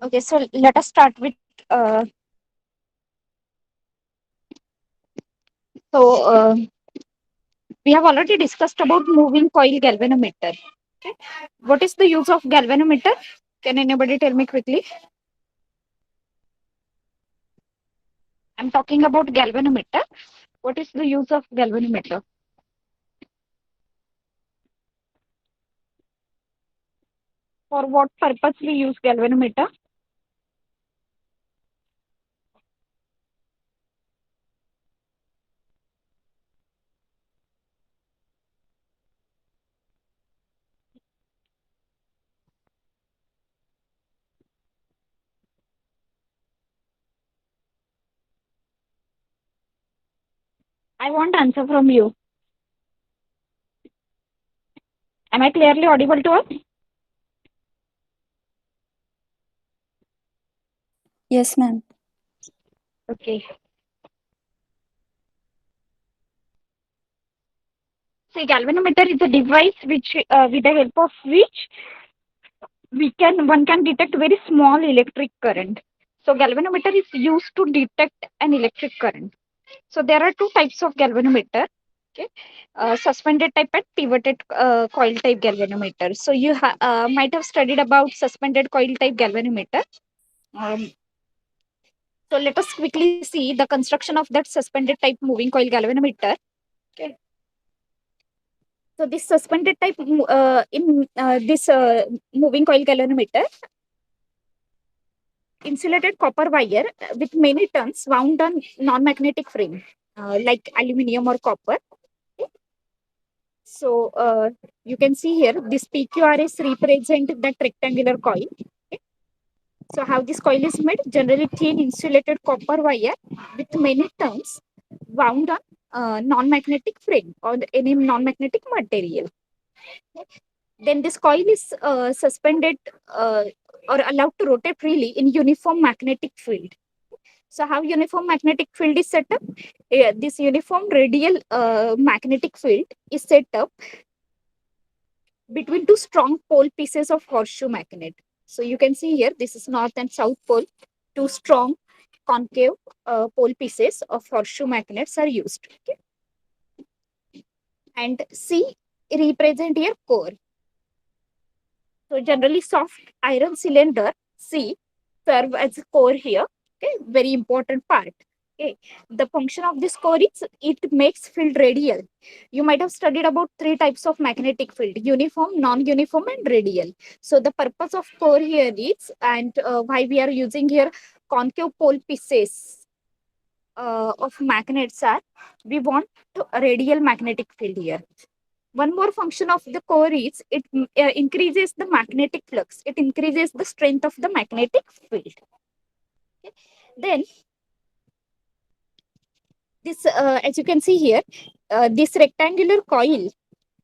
Okay, so let us start with uh, so we have already discussed about moving coil galvanometer. Okay. What is the use of galvanometer? Can anybody tell me quickly? I'm talking about galvanometer. What is the use of galvanometer? For what purpose we use galvanometer? I want answer from you. Am I clearly audible to us? Yes, ma'am. Okay. See, galvanometer is a device which, with the help of which one can detect very small electric current. So galvanometer is used to detect an electric current. So there are two types of galvanometer. Okay, suspended type and pivoted coil type galvanometer. So you might have studied about suspended coil type galvanometer. Um, so let us quickly see the construction of that suspended type moving coil galvanometer. Okay. So this suspended type in this moving coil galvanometer, insulated copper wire with many turns wound on non-magnetic frame like aluminum or copper. So you can see here this PQRS represent that rectangular coil. Okay. So how this coil is made? Generally thin insulated copper wire with many turns wound on non-magnetic frame or any non-magnetic material. Then this coil is suspended or allowed to rotate freely in uniform magnetic field. So how uniform magnetic field is set up? This uniform radial magnetic field is set up between two strong pole pieces of horseshoe magnet. So you can see here, this is north and south pole. Two strong concave pole pieces of horseshoe magnets are used. Okay? And C represent here core. So generally soft iron cylinder C serve as a core here. Okay, very important part. Okay, the function of this core is it makes field radial. You might have studied about three types of magnetic field: uniform, non-uniform, and radial. So the purpose of core here is, and why we are using here concave pole pieces of magnets are, we want a radial magnetic field here. One more function of the core is it increases the magnetic flux. It increases the strength of the magnetic field. Okay. Then this, as you can see here, this rectangular coil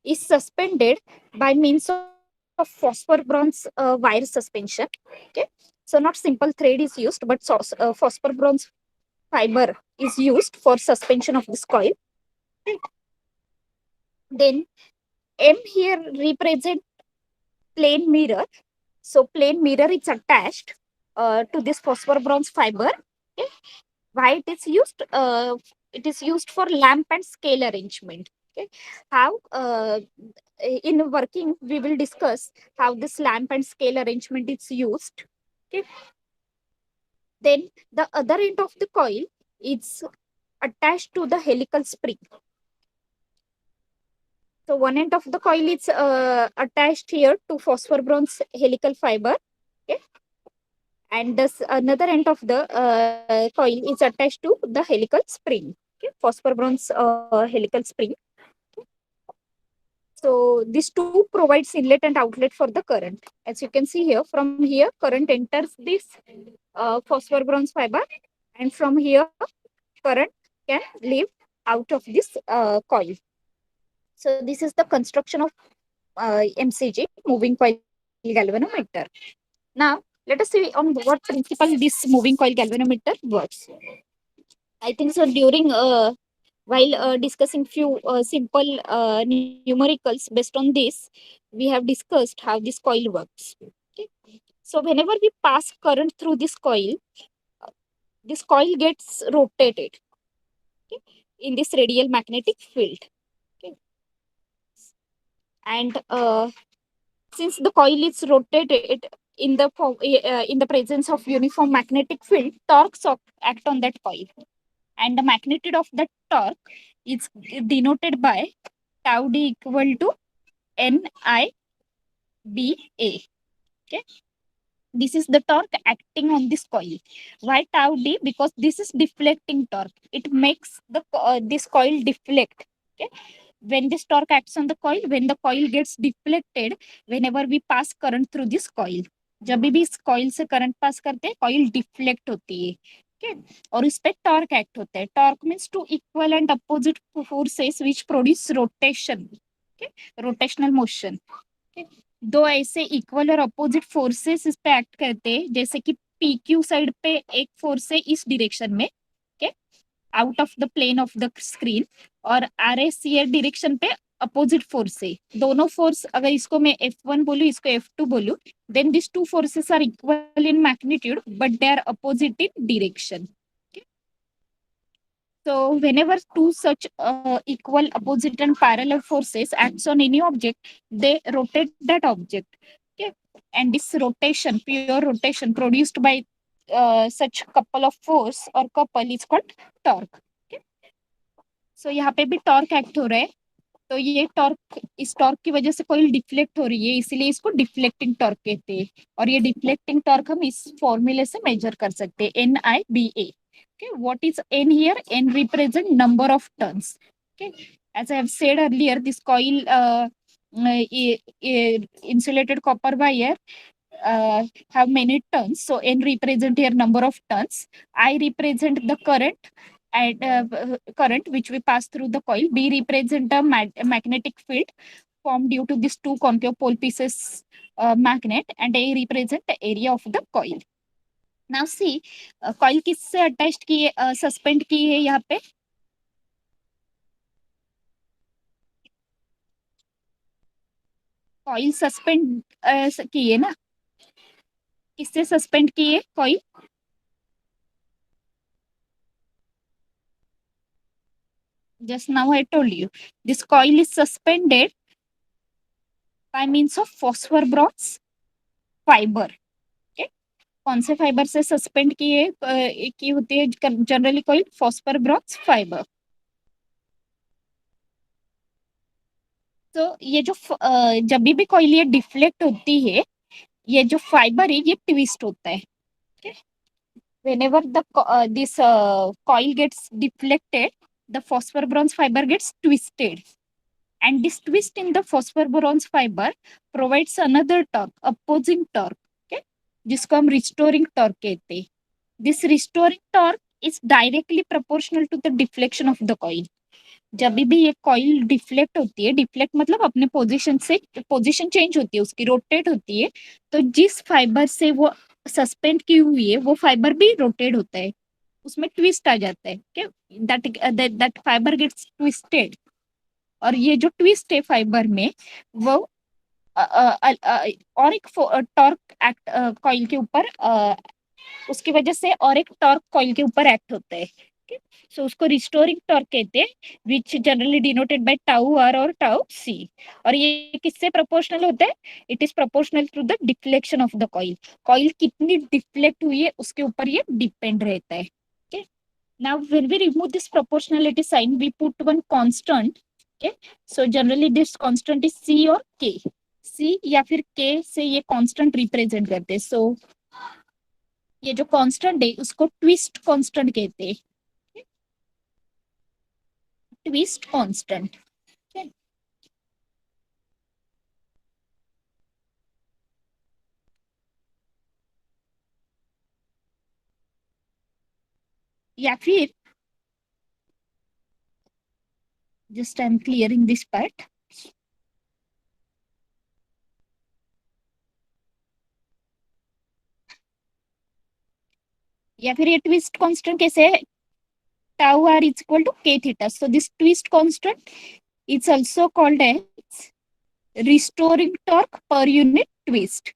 is suspended by means of phosphor bronze wire suspension. Okay. So not simple thread is used, but phosphor bronze fiber is used for suspension of this coil. Okay. Then M here represent plane mirror. So plane mirror is attached to this phosphor bronze fiber. Okay. Why it is used? It is used for lamp and scale arrangement. Okay. How in working we will discuss how this lamp and scale arrangement is used. Okay. Then the other end of the coil is attached to the helical spring. So one end of the coil is attached here to phosphor bronze helical fiber. Okay. And this another end of the coil is attached to the helical spring. Okay. Phosphor bronze helical spring. So these two provides inlet and outlet for the current. As you can see here, from here current enters this phosphor bronze fiber, and from here current can leave out of this coil. So this is the construction of MCG, moving coil galvanometer. Now let us see on what principle this moving coil galvanometer works. I think so. During while discussing few simple numericals based on this, we have discussed how this coil works. Okay. So whenever we pass current through this coil gets rotated, okay, in this radial magnetic field. Okay. And since the coil is rotated in the presence of uniform magnetic field, torques act on that coil, and the magnitude of that torque is denoted by tau d equal to NIBA. Okay, this is the torque acting on this coil. Why tau d? Because this is deflecting torque. It makes the this coil deflect. Okay, when this torque acts on the coil, when the coil gets deflected, whenever we pass current through this coil, जब भी इस coil से current pass करते हैं, coil deflect होती है. Okay, और इस पे torque act होता है. Torque means two equal and opposite forces which produce rotation. Okay, rotational motion. Okay. दो ऐसे इक्वल और अपोजिट फोर्सेस इस पे एक्ट करते हैं, जैसे कि पी क्यू साइड पे एक फोर्स है इस डायरेक्शन में, out of the plane of the screen, और आर एस सी डायरेक्शन पे अपोजिट फोर्स है. दोनों फोर्स, अगर इसको मैं F1 बोलूं, इसको F2 बोलूं, then this two forces are equal in magnitude but they are opposite in direction. So whenever two such equal, opposite and parallel forces acts on any object, they rotate that object. Okay, and this rotation, pure rotation produced by such couple of force or couple is called torque. Okay, so यहाँ पे भी torque act हो रहा है. तो ये torque, इस torque की वजह से कोई डिफ्लेक्ट हो रही है, इसीलिए इसको डिफ्लेक्टिंग टॉर्क कहते हैं. और ये डिफ्लेक्टिंग टॉर्क हम इस फॉर्मूले से मेजर कर सकते हैं, NIBA. Okay, what is N here? N represent number of turns. Okay, as I have said earlier, this coil insulated copper wire have many turns. So N represent here number of turns. I represent the current and current which we pass through the coil. B represent a magnetic field formed due to these two concave pole pieces magnet, and A represent the area of the coil. Now see, coil किससे attached की है, suspend की है यहाँ पे? Coil suspend की है ना? किससे सस्पेंड की है coil? Just now I told you, this coil is suspended by means of phosphor bronze fiber. Okay, कौन से फाइबर से सस्पेंड की होती है generally coil? Phosphor bronze fibre. तो ये जो जब भी कॉइल ये डिफ्लेक्ट होती है, ये जो फाइबर है ये ट्विस्ट होता है. Okay? Whenever this coil gets deflected, the phosphor bronze fiber gets twisted, and this twist in the phosphor bronze fiber provides another torque, opposing torque. Okay, जिसको हम restoring torque कहते हैं. This restoring torque is directly proportional to the deflection of the coil. जब भी ये coil deflect होती है, deflect मतलब अपने पोजीशन से पोजीशन चेंज होती है, उसकी रोटेट होती है, तो जिस फाइबर से वो सस्पेंड की हुई है वो फाइबर भी रोटेट होता है, उसमें ट्विस्ट आ जाता है. That fibre gets twisted. और ये जो ट्विस्ट है फाइबर में, वो और एक टॉर्क एक्ट कॉइल के ऊपर, उसकी वजह से और एक टॉर्क कॉइल के ऊपर एक्ट होता है. सो उसको रिस्टोरिंग टॉर्क कहते हैं, which generally denoted by tau R और टाउ सी. और ये किससे प्रोपोर्शनल होता है? It is proportional to the deflection of the coil. Coil कितनी डिफ्लेक्ट हुई है उसके ऊपर ये डिपेंड रहता है. Okay, now when we remove this proportionality sign, we put one constant. Okay, so generally this constant is C और K. सी या फिर के से ये कांस्टेंट रिप्रेजेंट करते हैं. सो ये जो कांस्टेंट है उसको ट्विस्ट कांस्टेंट कहते हैं. Twist constant. या फिर just I am clearing this part. या फिर ये ट्विस्ट कांस्टेंट कैसे है? tau r is equal to k theta. So this twist constant is also called as restoring torque per unit twist.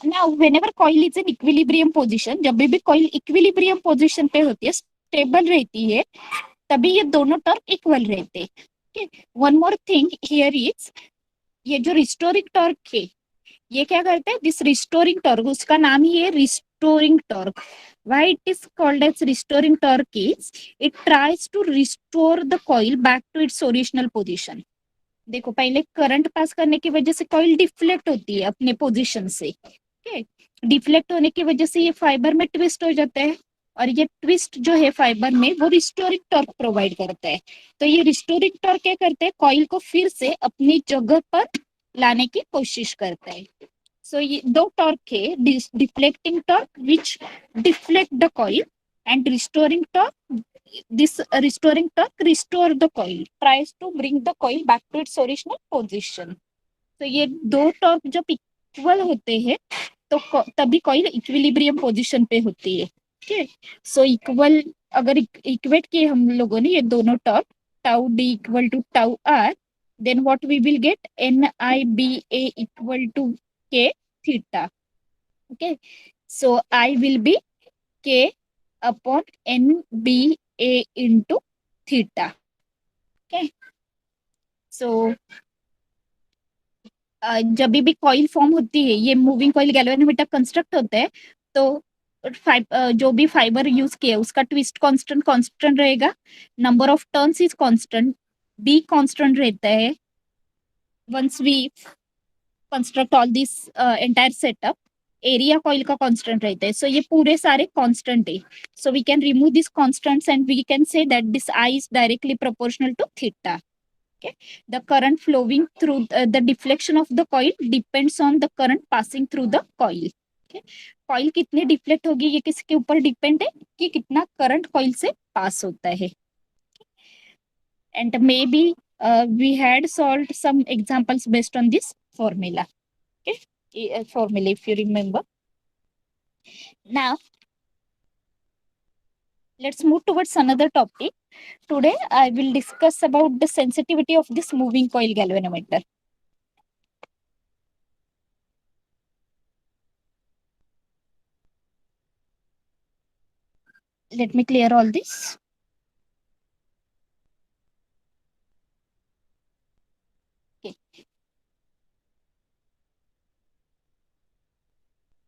now whenever coil is in equilibrium position, जब भी coil equilibrium position पे होती है, stable रहती है, तभी ये दोनों टॉर्क इक्वल रहते हैं. Okay, one more thing here is, ये जो रिस्टोरिंग टॉर्क है, ये क्या करते हैं, दिस रिस्टोरिंग टॉर्क, उसका नाम ही है restoring torque. Why it is called as restoring torque is, it tries to restore the coil back to its original position. देखो, पहले करंट पास करने की वजह से कॉइल डिफ्लेक्ट होती है अपने पोजीशन से. ओके, डिफ्लेक्ट होने की वजह से ये फाइबर में ट्विस्ट हो जाता है, और ये ट्विस्ट जो है फाइबर में, वो रिस्टोरिंग टॉर्क प्रोवाइड करता है. तो ये रिस्टोरिंग टॉर्क क्या करते हैं, कॉइल को फिर से अपनी जगह पर लाने की कोशिश करता है. सो ये दो टॉर्क है, deflecting torque which deflect the coil, and restoring torque, this restoring torque restore the coil, tries to bring the coil back to its original position. तो ये दो टॉर्क जब इक्वल होते हैं तो तभी कॉइल इक्विलिब्रियम पोजीशन पे होती है. ठीक है, सो इक्वल, अगर इक्वेट किए हम लोगों ने ये दोनों torque, tau D equal to tau R, then what we will get, NIBA equal to K theta. Okay, so I will be K upon NBA into theta. Okay, so जब भी coil form होती है, ये moving coil galvanometer construct होते हैं, तो जो भी फाइबर यूज किया उसका ट्विस्ट कांस्टेंट कांस्टेंट रहेगा, number of turns is constant, B constant रहता है. Once we construct all this entire setup, area coil का कांस्टेंट रहता है. सो ये पूरे सारे कांस्टेंट है. So we can remove this constants and we can say that this I is directly proportional to theta. Okay, the current flowing through the deflection of the coil depends on the current passing through the coil. Okay, coil कितने deflect होगी ये किसके ऊपर depend है, कि कितना current coil से पास होता है. And maybe we had solved some examples based on this formula. Okay, formula if you remember. Now let's move towards another topic. Today I will discuss about the sensitivity of this moving coil galvanometer. Let me clear all this. Okay.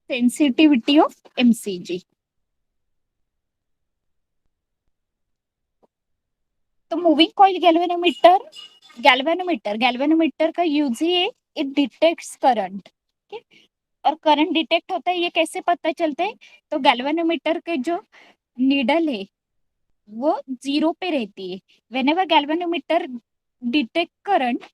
Sensitivity of MCG. तो moving coil galvanometer का use ही है, it detects current. और current detect होता है, ये कैसे पता चलता है, तो गैल्वेनोमीटर के जो नीडल है वो 0 पे रहती है. व्हेनेवर गैल्वेनोमीटर डिटेक्ट करंट,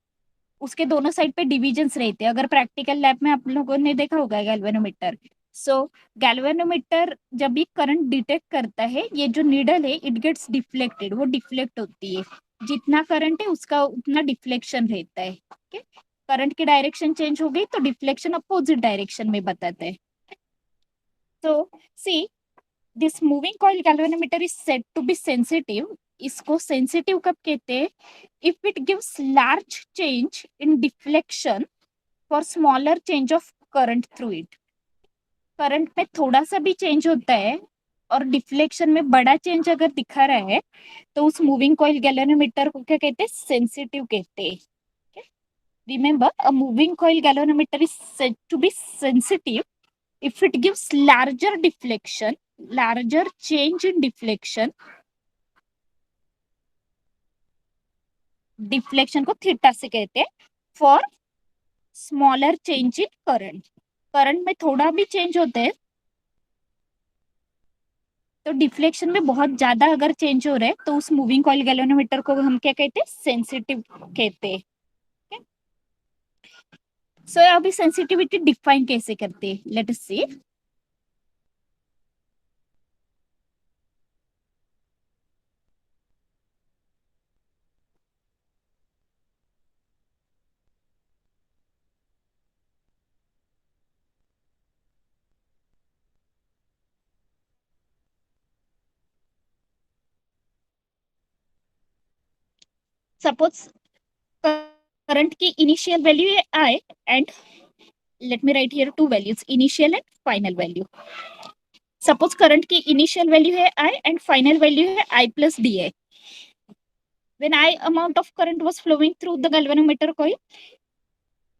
उसके दोनों साइड पे डिविजन्स रहते हैं. अगर प्रैक्टिकल लैब में आप लोगों ने देखा होगा गैल्वेनोमीटर, सो गैल्वेनोमीटर जब भी करंट डिटेक्ट करता है, ये जो नीडल है इट गेट्स डिफ्लेक्टेड, वो डिफ्लेक्ट होती है. जितना करंट है उसका उतना डिफ्लेक्शन रहता है. okay? करंट की डायरेक्शन चेंज हो गई तो डिफ्लेक्शन अपोजिट डायरेक्शन में बताता है. तो see, this moving coil galvanometer is said to be sensitive. इसको सेंसिटिव कब कहते हैं, if it gives large change in deflection for smaller change of current through it. Current में थोड़ा सा भी चेंज होता है और डिफ्लेक्शन में बड़ा चेंज अगर दिखा रहा है, तो उस मूविंग कॉइल गैल्वेनोमीटर को क्या कहते हैं, सेंसिटिव कहते हैं. Remember, a moving coil galvanometer is said to be sensitive if it gives larger deflection, larger change in deflection, deflection को थीटा से कहते हैं, for smaller change in current. Current में थोड़ा भी चेंज होता है तो डिफ्लेक्शन में बहुत ज्यादा अगर चेंज हो रहा है तो उस मूविंग कॉइल गैल्वेनोमीटर को हम क्या कहते हैं, सेंसिटिव कहते हैं. सो अभी सेंसिटिविटी डिफाइन कैसे करते हैं, लेट अस सी. सपोज करंट की इनिशियल वैल्यू है आई and let me write here two values, initial and final value. Suppose current की initial value है I and final value है I plus DI. When I amount of current was flowing through the galvanometer coil,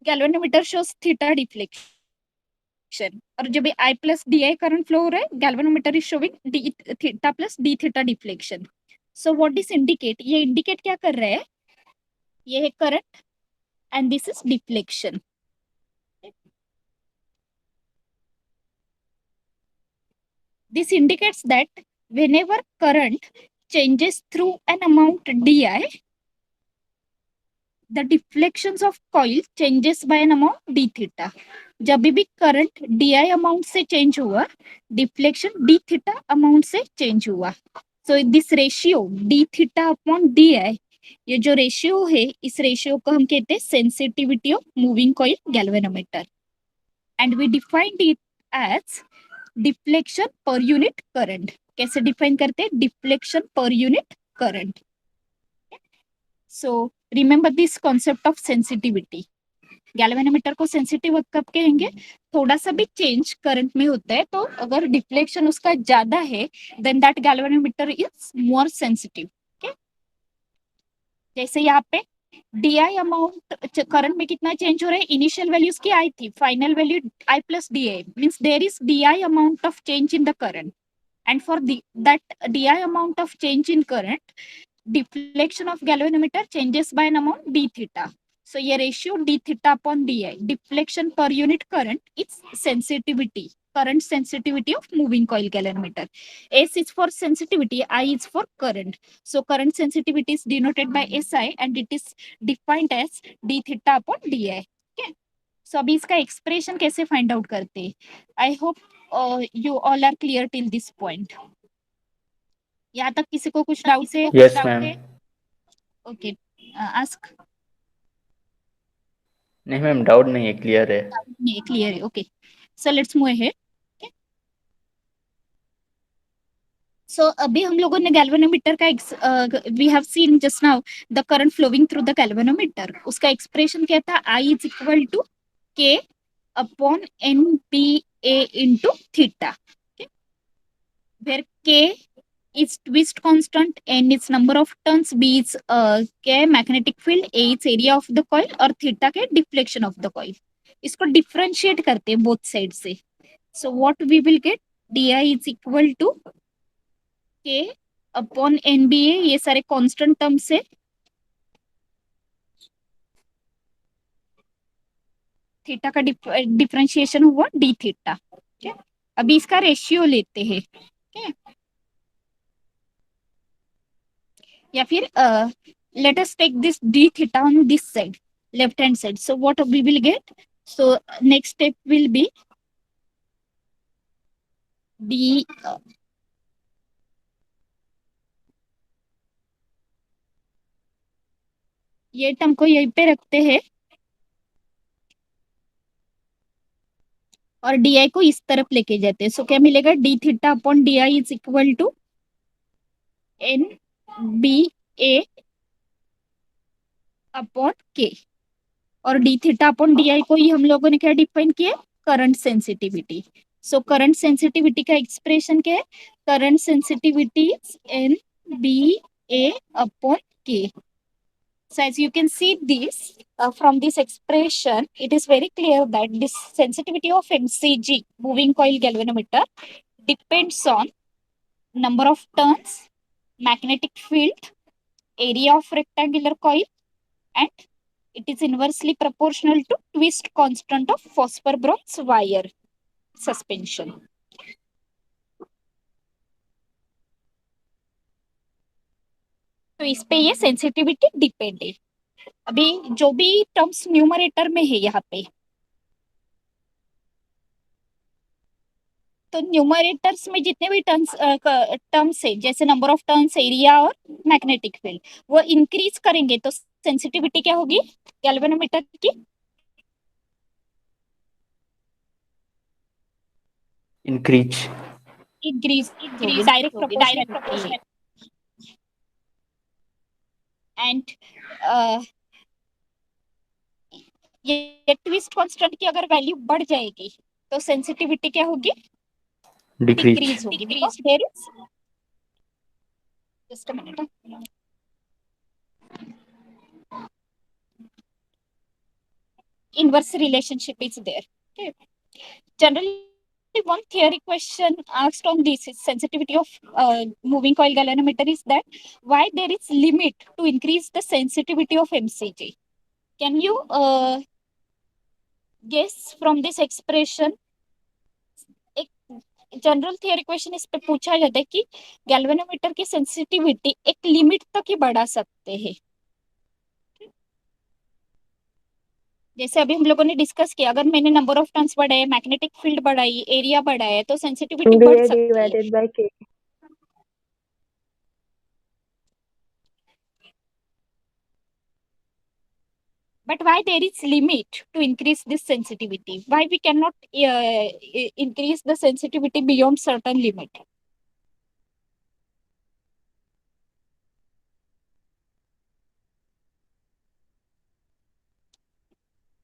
galvanometer shows theta deflection. और जब I plus DI current flow हो रहा है, galvanometer is showing D theta plus D theta deflection. So what this indicate? ये indicate क्या कर रहा है? ये है current and this is deflection. This indicates that whenever current changes through an amount DI, the deflections of coil changes by an amount d theta. जब भी current DI amount से चेंज हुआ, डिफ्लेक्शन d theta अमाउंट से change हुआ. So this ratio d theta upon DI, ये जो ratio है, इस रेशियो को हम कहते हैं sensitivity of moving coil galvanometer. And we defined it as deflection per unit current. कैसे डिफाइन करते हैं? Deflection per unit current. So remember this concept of sensitivity. Galvanometer को सेंसिटिव कब कहेंगे? थोड़ा सा भी चेंज करंट में होता है तो अगर डिफ्लेक्शन उसका ज्यादा है then that galvanometer is more sensitive. जैसे यहाँ पे DI अमाउंट करंट में कितना चेंज हो रहा है? इनिशियल वैल्यूज की I थी, final value I plus DI means there is DI amount of change in the current. And for that DI amount of change in current, deflection of galvanometer changes by an amount d theta. So ये ratio d theta upon DI, deflection per unit current, it's sensitivity, current sensitivity of moving coil galvanometer. S is for sensitivity, I is for current. So current sensitivity is denoted by SI and it is defined as d theta upon DI. Okay. So अभी इसका expression कैसे find out करते हैं? I hope you all are clear till this point. यहाँ तक किसी को कुछ डाउट है? Yes, ma'am. Okay, ask. नहीं मैम, डाउट नहीं है, क्लियर है. नहीं क्लियर है. Okay, so let's move ahead. So अभी हम लोगों ने गैल्वेनोमीटर का we have seen just now the current flowing through the galvanometer. उसका एक्सप्रेशन क्या था? I is equal to K upon NBA into theta, where K is twist constant, N is number of turns, B is K magnetic field, A is area of the coil और theta के deflection of the coil. इसको differentiate करते हैं both sides से. So what we will get? DI is equal to K upon NBA, ये सारे constant terms से theta का डिफरेंशिएशन हुआ d थीटा. अभी इसका रेशियो लेते हैं. या फिर let us take this d theta on this side, left hand side. So what we will get? So next step will be d ये टर्म को यहीं पे रखते हैं और DI को इस तरफ लेके जाते हैं. सो क्या मिलेगा? d theta upon DI is equal to NBA upon K. और d थीटा अपॉन DI को ही हम लोगों ने क्या डिफाइन किया? Current sensitivity. So current sensitivity का एक्सप्रेशन क्या है? Current sensitivity is NBA upon K. So as you can see this from this expression, it is very clear that this sensitivity of MCG, moving coil galvanometer, depends on number of turns, magnetic field, area of rectangular coil, and it is inversely proportional to twist constant of phosphor bronze wire suspension. तो इस पे ये sensitivity depend है. अभी जो भी terms numerator में है यहाँ पे, तो न्यूमरेटर्स में जितने भी टर्म्स है जैसे नंबर ऑफ टर्न्स, एरिया और मैग्नेटिक फील्ड, वो इंक्रीज करेंगे तो सेंसिटिविटी क्या होगी गैल्वेनोमीटर की? Increase direct proportional. एंड ये ट्विस्ट कांस्टेंट की अगर वैल्यू बढ़ जाएगी तो सेंसिटिविटी क्या होगी, डिक्रीज। डिक्रीज होगी, because there is, just a minute, inverse relationship is there. Okay. Generally, one theory question asked on this is sensitivity of moving coil galvanometer is that why there is limit to increase the sensitivity of MCG. Can you guess from this expression? एक general theory question इस पे पूछा जाता है कि galvanometer की sensitivity एक limit तक ही बढ़ा सकते हैं। जैसे अभी हम लोगों ने डिस्कस किया, अगर मैंने नंबर ऑफ टर्न्स बढ़ाए, मैग्नेटिक फील्ड बढ़ाई, एरिया बढ़ाए, तो सेंसिटिविटी बढ़ MBA सकती है। divided by K. But why there is limit to increase this sensitivity? Why we cannot increase the sensitivity beyond certain limit?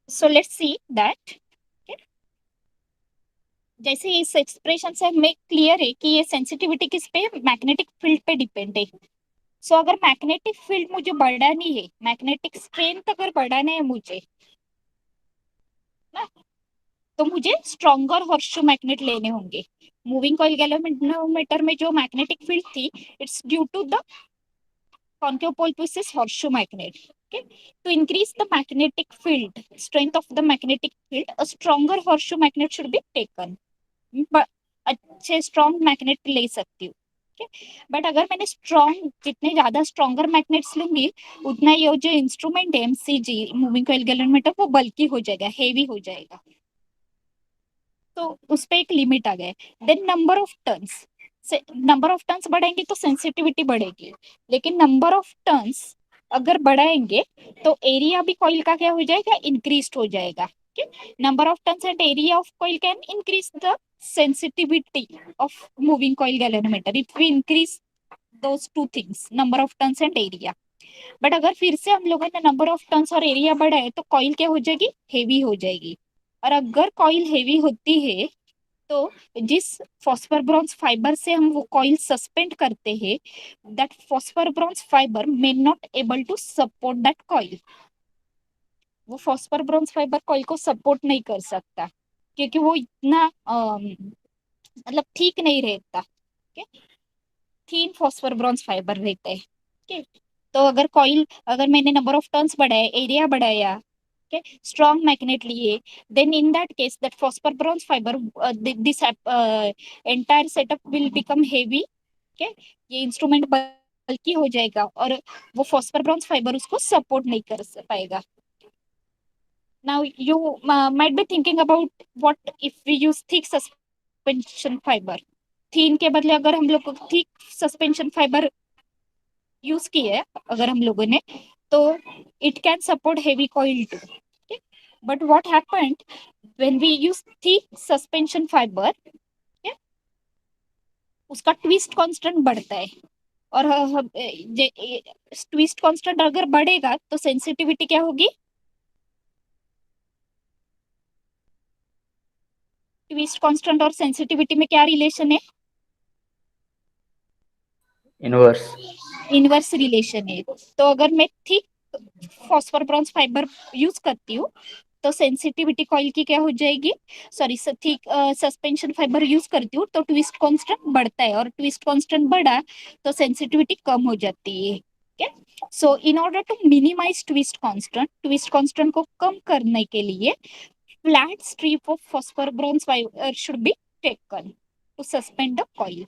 So let's see that. Okay? जैसे इस expression से हमें क्लियर है कि ये सेंसिटिविटी किस पे, मैग्नेटिक फील्ड पे डिपेंड है। सो अगर मैग्नेटिक फील्ड मुझे बढ़ानी है, मैग्नेटिक स्ट्रेंथ अगर बढ़ाना है मुझे ना, तो मुझे स्ट्रॉन्गर हॉर्सशू मैग्नेट लेने होंगे। मूविंग कॉइल गैल्वेनोमीटर में जो मैग्नेटिक फील्ड थी, it's due to the concave pole twisted horseshoe magnet. Okay, to increase the magnetic field, strength of the magnetic field, a stronger horseshoe magnet should be taken. But अच्छे strong magnet ले सकती हूँ। But अगर मैंने strong, जितने ज्यादा stronger magnets लूंगी उतना ये जो इंस्ट्रूमेंट है एमसीजी मूविंग कॉइल गैल्वेनोमीटर वो बल्की हो जाएगा, हेवी हो जाएगा, तो उस पर एक लिमिट आ गया। Then number of turns, number of turns बढ़ाएंगे तो सेंसिटिविटी बढ़ेगी, लेकिन नंबर ऑफ टर्न्स अगर बढ़ाएंगे तो एरिया भी कॉइल का क्या हो जाएगा, इंक्रीज हो जाएगा। Number of turns and area of coil can increase the sensitivity of moving coil galvanometer if we increase those two things, number of turns and area. But अगर फिर से हम लोगों ने नंबर ऑफ टर्न्स और area बढ़ाए तो coil क्या हो जाएगी, हेवी हो जाएगी। और अगर कॉइल हेवी होती है तो जिस फॉस्फर ब्रॉन्ज फाइबर से हम वो कॉइल सस्पेंड करते हैं, that phosphor bronze fibre may not able to support that coil. वो फॉस्फर ब्रॉन्ज फाइबर कॉइल को सपोर्ट नहीं कर सकता क्योंकि वो इतना मतलब ठीक नहीं रहता। थीन फॉस्फर ब्रॉन्ज फाइबर रहता है। तो अगर कॉइल, अगर मैंने नंबर ऑफ टर्न्स बढ़ाए, एरिया बढ़ाया, स्ट्रॉन्ग मैग्नेट लिए, then in that case that phosphor bronze fiber this entire setup will become heavy. ये इंस्ट्रूमेंट बल्कि हो जाएगा और वो फॉस्फर ब्रॉन्ज फाइबर उसको सपोर्ट नहीं कर पाएगा। Now you might be thinking about what if we use thick suspension fiber. थीन के बदले अगर हम लोग थिक सस्पेंशन फाइबर यूज किए अगर हम लोगों ने, तो it can support heavy coil too. But what happened when we use thick suspension fibre, उसका ट्विस्ट कांस्टेंट बढ़ता है और ट्विस्ट कांस्टेंट अगर बढ़ेगा तो सेंसिटिविटी क्या होगी, ट्विस्ट कांस्टेंट और सेंसिटिविटी में क्या रिलेशन है, इनवर्स। इनवर्स रिलेशन है। तो अगर मैं thick phosphor bronze fibre use करती हूँ तो सेंसिटिविटी कॉइल की क्या हो जाएगी, sorry thick suspension fibre use करती हूँ तो ट्विस्ट कांस्टेंट बढ़ता है और ट्विस्ट कांस्टेंट बढ़ा तो सेंसिटिविटी कम हो जाती है। So in order to minimise twist constant को कम करने के लिए flat strip of phosphor bronze fibre should be taken to suspend the coil.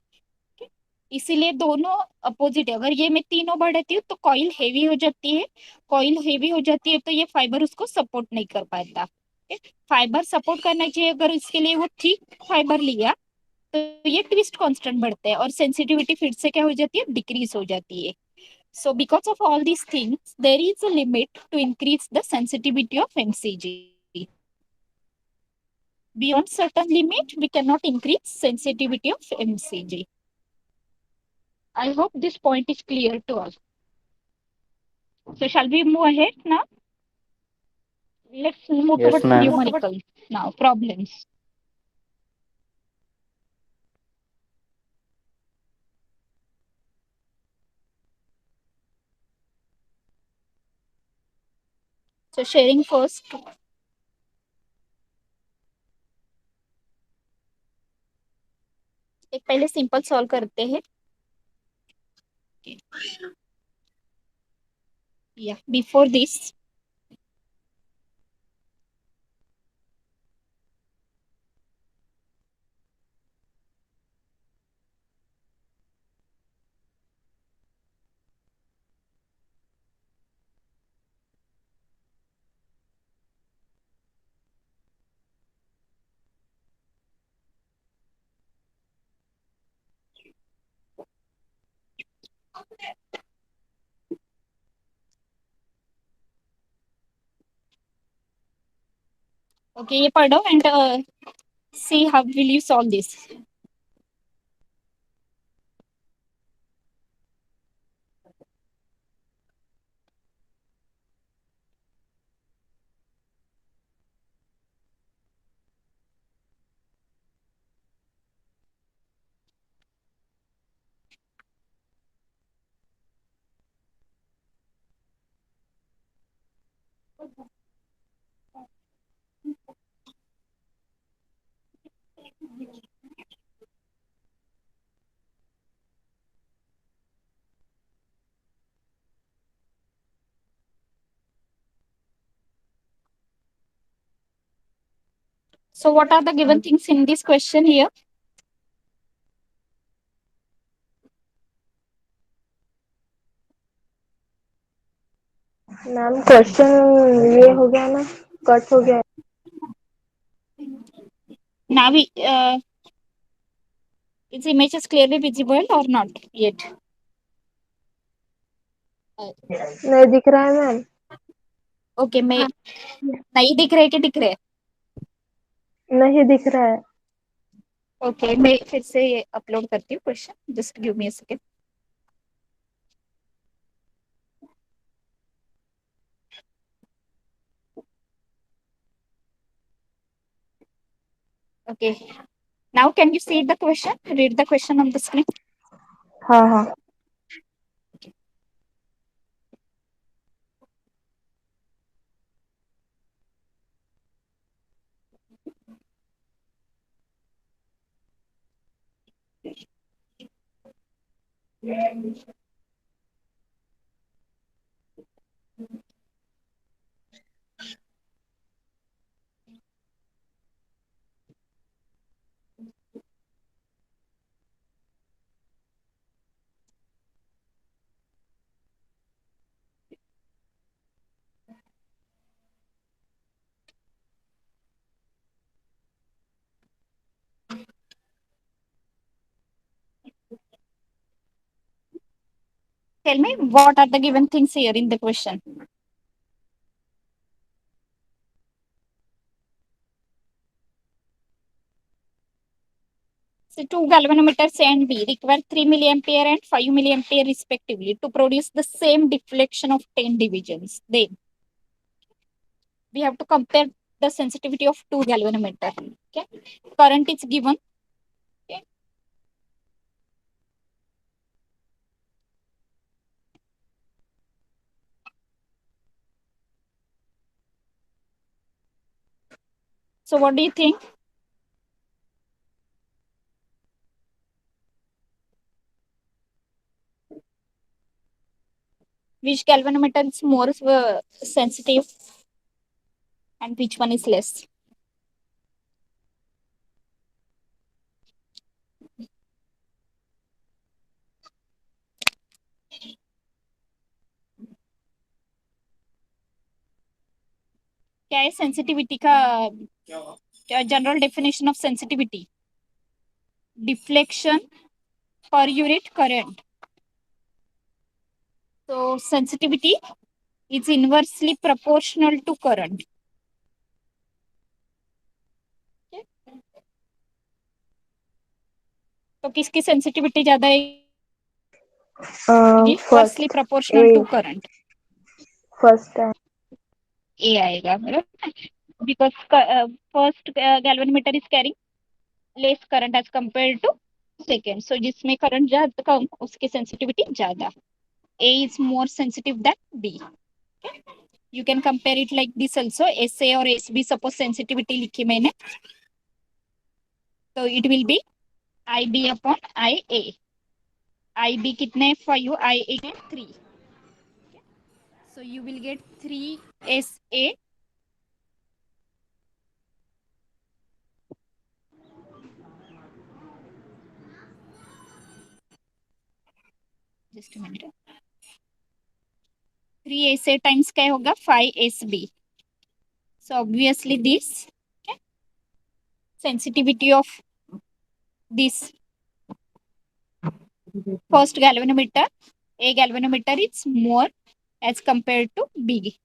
इसीलिए दोनों अपोजिट है। अगर ये मैं तीनों बढ़ाती हूँ तो कॉइल हेवी हो जाती है, कॉइल हेवी हो जाती है तो ये फाइबर उसको सपोर्ट नहीं कर पाता। फाइबर सपोर्ट करना चाहिए, अगर इसके लिए वो थिक फाइबर लिया तो ये ट्विस्ट कांस्टेंट बढ़ते हैं और सेंसिटिविटी फिर से क्या हो जाती है, डिक्रीज हो जाती है। So because of all these things there is a limit to increase the sensitivity of MCG. Beyond certain limit, we cannot increase sensitivity of MCG. I hope this point is clear to all. So shall we move ahead now? Let's move Yes, towards ma'am. numerical now. Problems. So sharing first. एक पहले simple solve करते हैं. Yeah. Before this, okay, ये पढ़ो and see how will you solve this. So what are the given things in this question here? Ma'am question ये हो गया ना, कट हो गया. Now we is image is clearly visible or not yet? नहीं दिख रहा है मैम. Okay, मैं नहीं दिख रहे कि दिख रहे? नहीं दिख रहा है. Okay, मैं फिर से अपलोड करती हूँ question. Just give me a second. Okay. Now can you see the question? Read the question on the screen. हाँ हाँ. Tell me what are the given things here in the question. So two galvanometers A and B require 3 milliampere and 5 milliampere respectively to produce the same deflection of 10 divisions. Then we have to compare the sensitivity of two galvanometer. Okay, current is given. Okay. So what do you think? Which galvanometer is more sensitive and which one is less? क्या है sensitivity का क्या general definition of sensitivity? Deflection per unit current. So sensitivity is inversely proportional to current. Okay. तो किसकी sensitivity ज्यादा है? Inversely first proportional a to current. First है. A आएगा मेरा, because first galvanometer is carrying less current as compare to second, so जिसमें current ज्यादा कम उसकी सेंसिटिविटी ज्यादा, A is more sensitive than B. Okay? You can compare it like this also. SA और SB suppose sensitivity लिखी मैंने, तो it will be IB upon IA. IB कितने 5, IA 3. So you will get 3 SA. Just a minute. 3 SA times क्या होगा 5 SB. So obviously this, okay, sensitivity of this first galvanometer, A galvanometer is more as compared to B.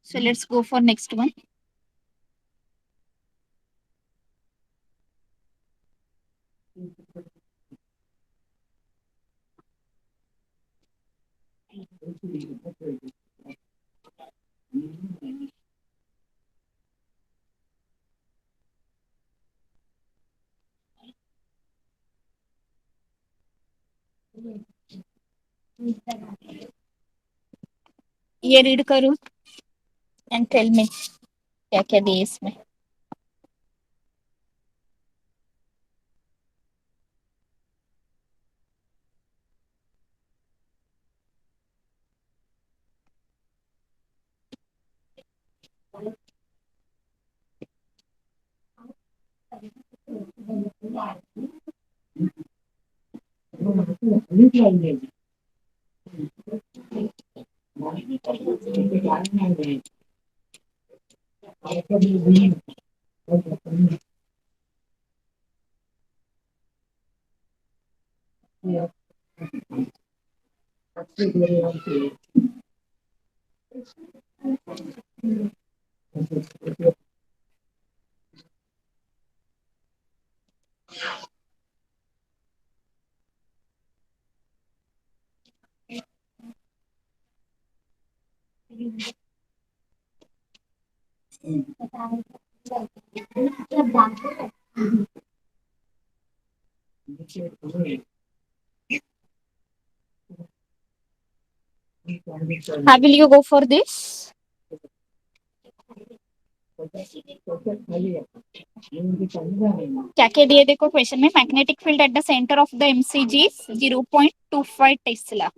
So let's go for next one. ये read करूं and tell me क्या क्या दिए इसमें. How will you go for this? क्या क्या दिए देखो क्वेश्चन में. Magnetic field at the centre of the MCG is 0.25 Tesla.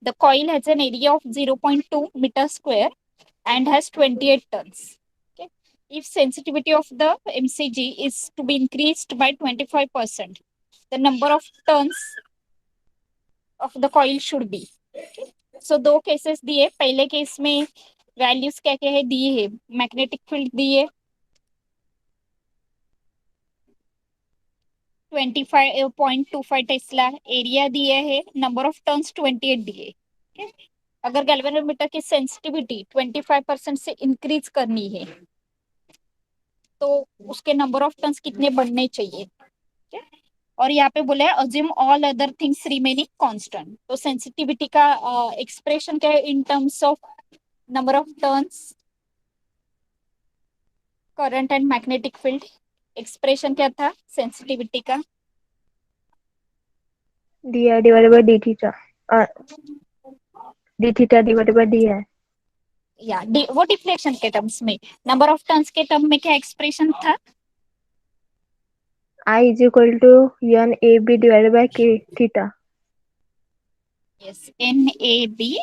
The coil has an area of 0.2 meter square and has 28 turns. Okay. If sensitivity of the MCG is to be increased by 25%, the number of turns of the coil should be. So दो cases दिए. पहले case में values क्या क्या है दिए है. Magnetic field दिए 25.25 टेस्ला, एरिया दिए है, नंबर ऑफ टर्न्स 28 दिए. अगर गैल्वेनोमीटर की सेंसिटिविटी 25% से इंक्रीज करनी है तो उसके नंबर ऑफ टर्न्स कितने बढ़ने चाहिए. और यहाँ पे बोला है assume all other things remaining constant. तो सेंसिटिविटी का एक्सप्रेशन क्या है in terms of number of turns, current and magnetic field. Expression क्या था सेंसिटिविटी का? D I divided by D theta, D theta divided by D है. या वो डिफ्लेक्शन के टर्म्स में. नंबर ऑफ टर्न्स के टर्म में क्या एक्सप्रेशन था? I is equal to n a b divided by k theta. Yes, N A B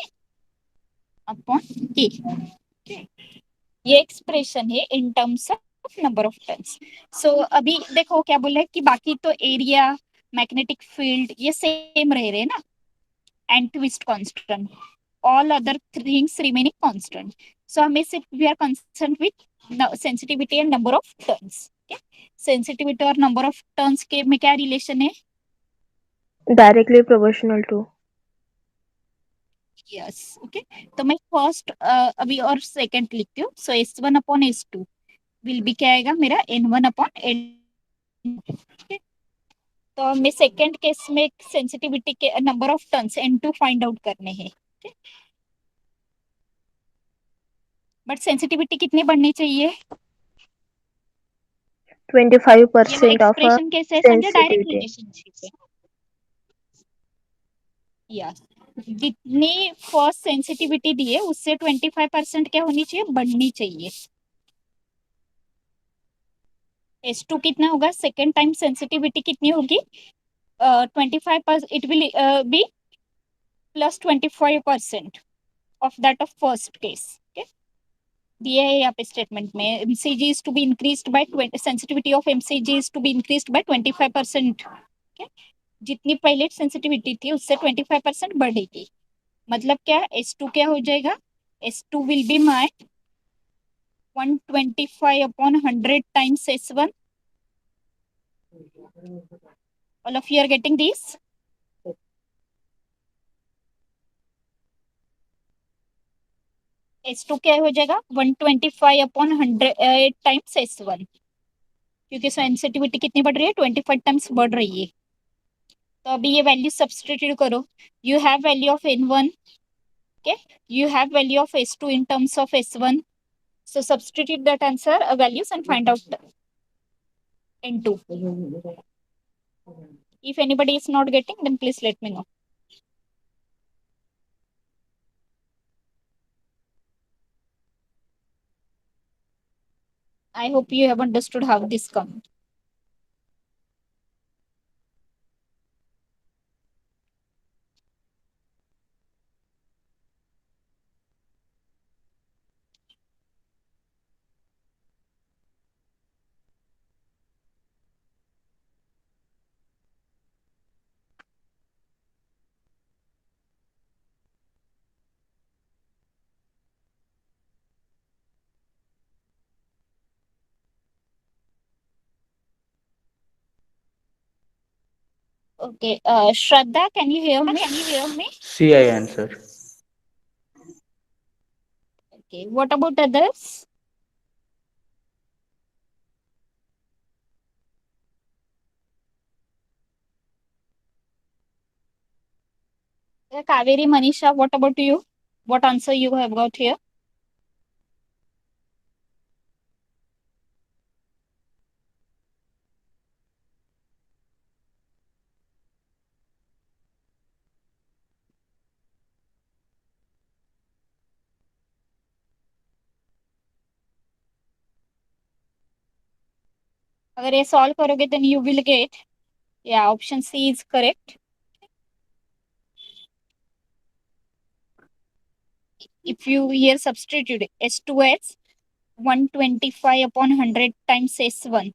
upon K. ये एक्सप्रेशन है in terms of number of turns. So अभी देखो क्या बोला है कि बाकी तो एरिया, मैग्नेटिक फील्ड ये सेम रह रहे ना, and twist constant, all other things remaining constant. So हमें सिर्फ we are concern with sensitivity and number of turns. Sensitivity और नंबर ऑफ टर्न्स के में क्या रिलेशन है? Directly proportional to. Yes. Okay, तो मैं फर्स्ट अभी और सेकंड लिखती हूँ. सो S1 upon S2 will be क्या आएगा मेरा N1 अपॉन N. तो तो हमें सेकेंड केस में सेंसिटिविटी के number of turns N2 find out करने हैं। बट सेंसिटिविटी कितनी बढ़नी चाहिए? 25% of a एक्सप्रेशन कैसे है समझे? Direct sensitivity. रिलेशनशिप है। या जितनी फर्स्ट सेंसिटिविटी दी है उससे 25% क्या होनी चाहिए? बढ़नी चाहिए। S2 कितना होगा? सेकेंड टाइम सेंसिटिविटी कितनी होगी? 25%, it will be plus 25% of that of first case. दिया है यहाँ पे स्टेटमेंट में, MCG is to be increased by sensitivity of MCG is to be increased by 25%। जितनी पहले सेंसिटिविटी थी उससे 25% बढ़ेगी। मतलब क्या? S2 क्या हो जाएगा? S2 will be my 125/100 times S1. All of you are getting this? S2 क्या हो जाएगा? 125/100 times S1, क्योंकि सेंसिटिविटी कितनी बढ़ रही है? 25 टाइम्स बढ़ रही है। तो अभी ये वैल्यू सब्स्टिट्यूट करो। You have value of N1, okay, you have value of S2 in terms of S1, so substitute that answer values and find out N2. If anybody is not getting, then please let me know. I hope you have understood how this comes. Okay, Shraddha, can you hear me? C I answer. Okay, what about others? Kaveri, Manisha, what about you? What answer you have got here? अगर ये solve करोगे then you will get, yeah, option C is correct. If you here substitute S2 as 125/100 times S1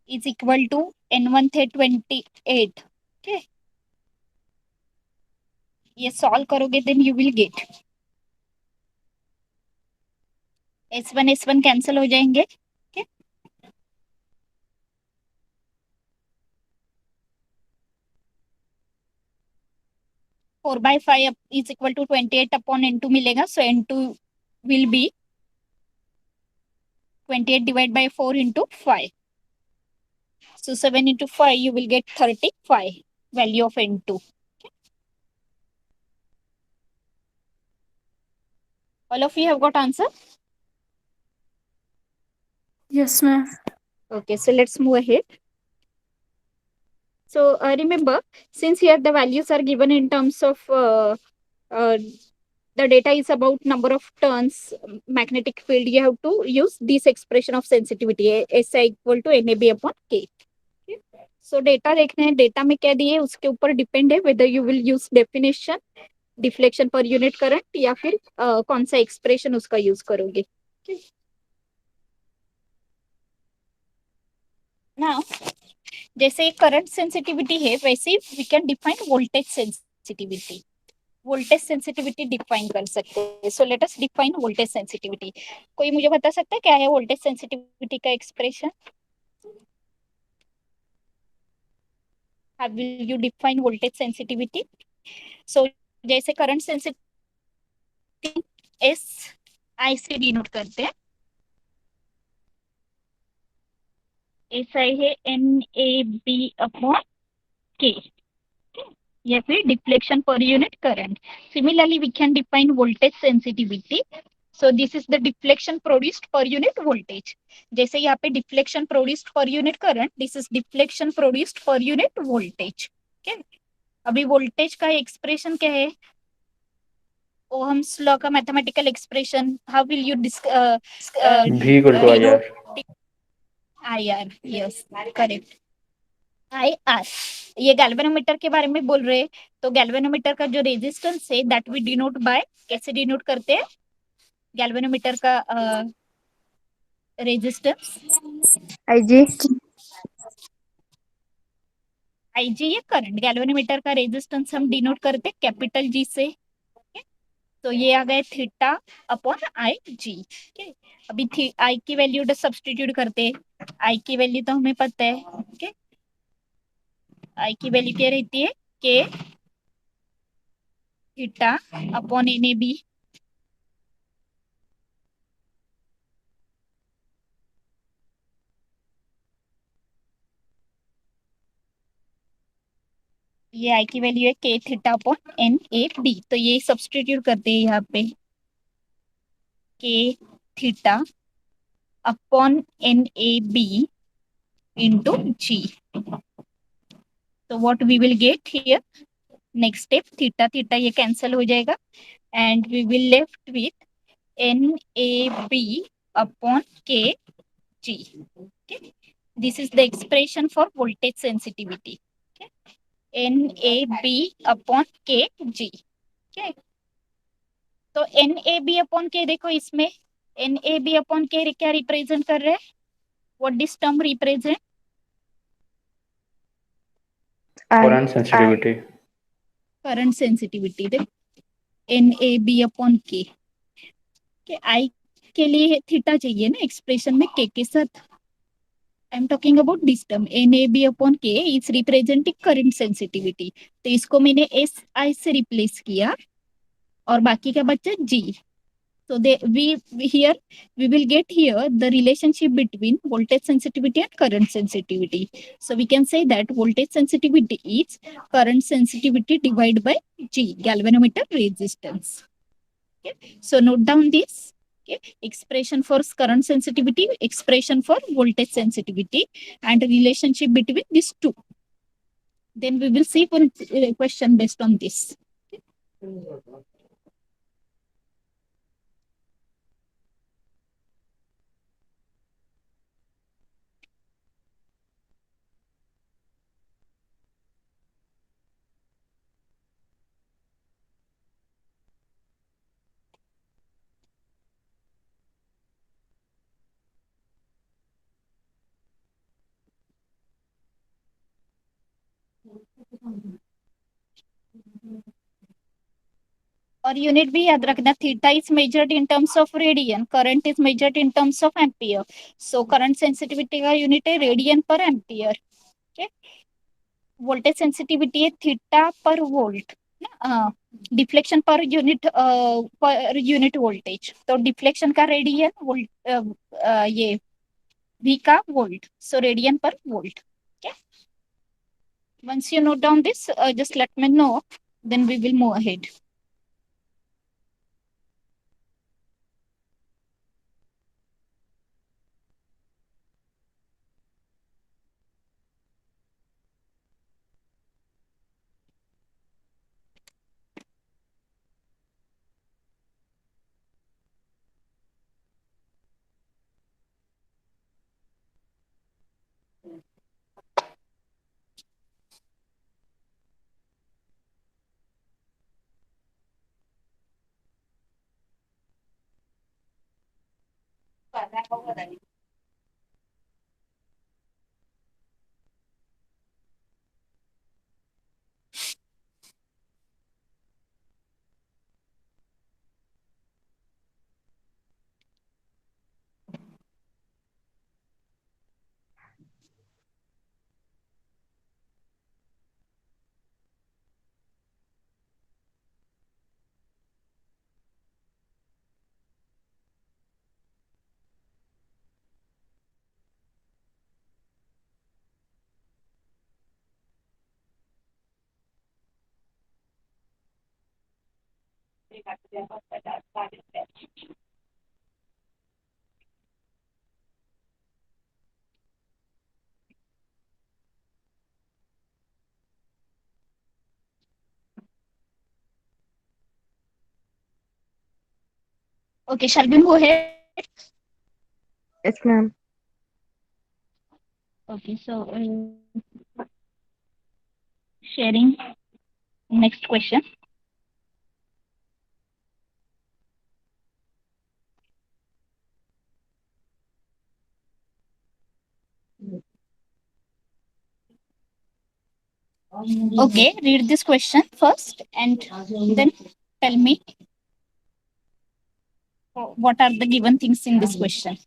is equal to N1 थे 28. Okay, ये solve करोगे then you will get S1 cancel हो जाएंगे। Okay, 4/5 is equal to 28/N2 मिलेगा, so N2 will be 28 divided by 4 into 5. So 7 into 5 you will get 35 value of N2. All of you have got answer? Yes, ma'am. Okay, so let's move ahead. So remember, since here the values are given in terms of the data is about number of turns magnetic field, you have to use this expression of sensitivity SI equal to NAB upon K. So data देखने हैं, data में क्या दिए उसके ऊपर depend है whether you will use definition, deflection per unit current या फिर कौन सा एक्सप्रेशन उसका यूज करोगे। नाउ जैसे करंट सेंसिटिविटी है वैसे we can define voltage sensitivity. Voltage sensitivity define कर सकते हैं। So let us define voltage sensitivity. कोई मुझे बता सकता है क्या है वोल्टेज सेंसिटिविटी का expression? How will you define voltage sensitivity? So जैसे करंट सेंसिटिविटी एस आई से डिनोट करते हैं। SI है NAB/K, या फिर deflection per unit current. Similarly, we can define voltage sensitivity. So this is the deflection produced per unit voltage. जैसे यहाँ पे deflection produced per unit current, this is deflection produced per unit voltage. Okay? अभी voltage का expression क्या है? Ohm's law का mathematical expression, how will you V equal to IR. IR. Yes, correct. IR. ये galvanometer के बारे में बोल रहे हैं. तो गैल्वेनोमीटर का जो रेजिस्टेंस है दैट वी डिनोट बाय, कैसे डिनोट करते हैं गैल्वेनोमीटर का रेजिस्टेंस? IG IG ये करंट. गैल्वेनोमीटर का रेजिस्टेंस हम डिनोट करते हैं कैपिटल G से. तो ये आ गए थीटा अपॉन आई जी. अभी आई की वैल्यू सब्सटीट्यूट करते हैं. आई की वैल्यू तो हमें पता है. ओके, आई की वैल्यू क्या रहती है? के थीटा अपॉन NAB. ये आई की वैल्यू है के थीटा अपॉन NAB. तो ये सब्सटीट्यूट करते हैं यहाँ पे, K theta upon NAB into G. तो what we will get here? Next step, theta theta ये कैंसिल हो जाएगा and we will left with NAB upon Kg. Okay, this is the expression for voltage sensitivity. Okay, NAB upon Kg. Okay, तो NAB upon K देखो, इसमें NAB upon K क्या represent कर रहे हैं? What this term represent? Current sensitivity. Current sensitivity. NAB upon K. I के लिए theta चाहिए ना एक्सप्रेशन में K के साथ. I am talking about this term NAB upon K is representing current sensitivity. तो इसको मैंने SI से रिप्लेस किया और बाकी का बच्चा G. So we will get here the relationship between voltage sensitivity and current sensitivity. So we can say that voltage sensitivity is current sensitivity divided by G, galvanometer resistance. Okay. So note down this. Okay. Expression for current sensitivity, expression for voltage sensitivity, and relationship between these two. Then we will see one question based on this. Okay. और unit भी याद रखना, theta is measured in terms of radian, current is measured in terms of ampere. So current sensitivity का unit है radian पर ampere. Voltage sensitivity है theta पर volt. Deflection per unit voltage. तो डिफ्लेक्शन का रेडियन वोल्ट, ये V का volt. सो radian पर volt. Once you note down this, just let me know, then we will move ahead. Okay, shall we move ahead? Yes, ma'am. Okay, so sharing next question. Okay, read this question first and then tell me what are the given things in this question.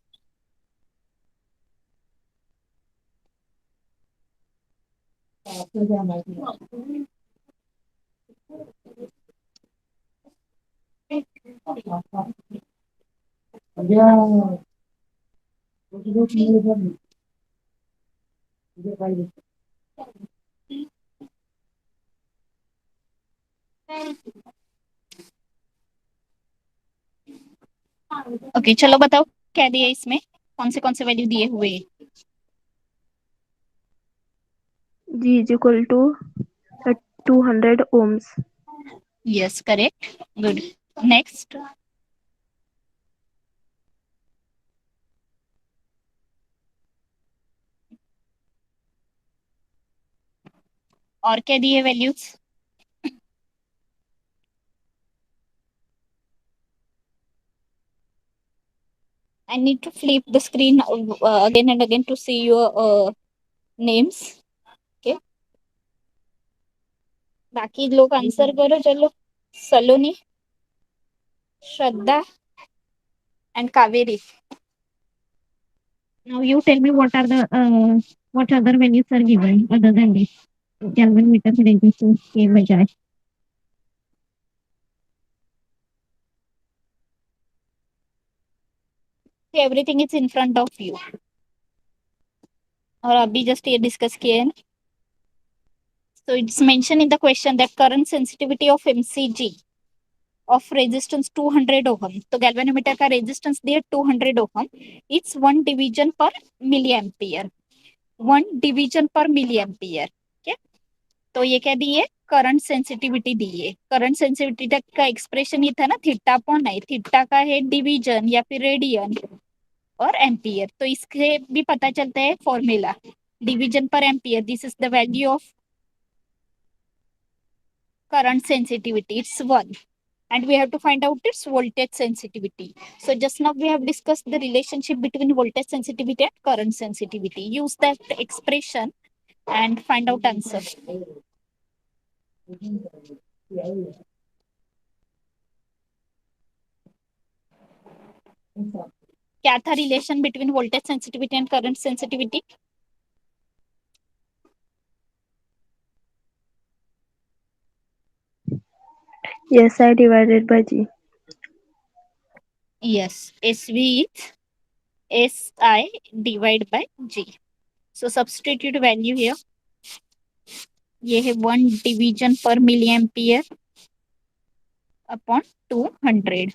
Okay चलो बताओ क्या दिया इसमें, कौन से value दिए हुए हैं? G is equal to 200 ohms. Yes correct, good. Next, और क्या दिए values? I need to flip the screen again and again to see your names. Okay. बाकी लोग आंसर करो चलो। सलोनी, श्रद्धा and Kaveri. Now you tell me what other values are given other than this Kelvin meter resistance के बजाय। Everything is in front of you और अभी just ये discuss किए हैं। So it's mentioned in the question that current sensitivity of MCG of resistance 200 ohm, तो galvanometer का resistance दिया 200 ohm, it's 1 division per milliampere, 1 division per milliampere। okay? तो ये क्या दिए, करंट सेंसिटिविटी दिए। करंट सेंसिटिविटी का एक्सप्रेशन ये था ना, थीटा अपॉन आई, थीटा का है डिवीजन या फिर रेडियन और एम्पियर, तो इससे भी पता चलता है फॉर्मूला, डिवीजन पर ampere, this is the value of current sensitivity, it's 1, and we have to find out its voltage sensitivity. So just now we have discussed the relationship between voltage sensitivity and current sensitivity. Use that expression and find out answer. क्या था relation between voltage sensitivity and current sensitivity? Yes, I divided by G. Yes, SV is SI divided by G. So substitute value here. ये है 1 division per milliampere upon 200.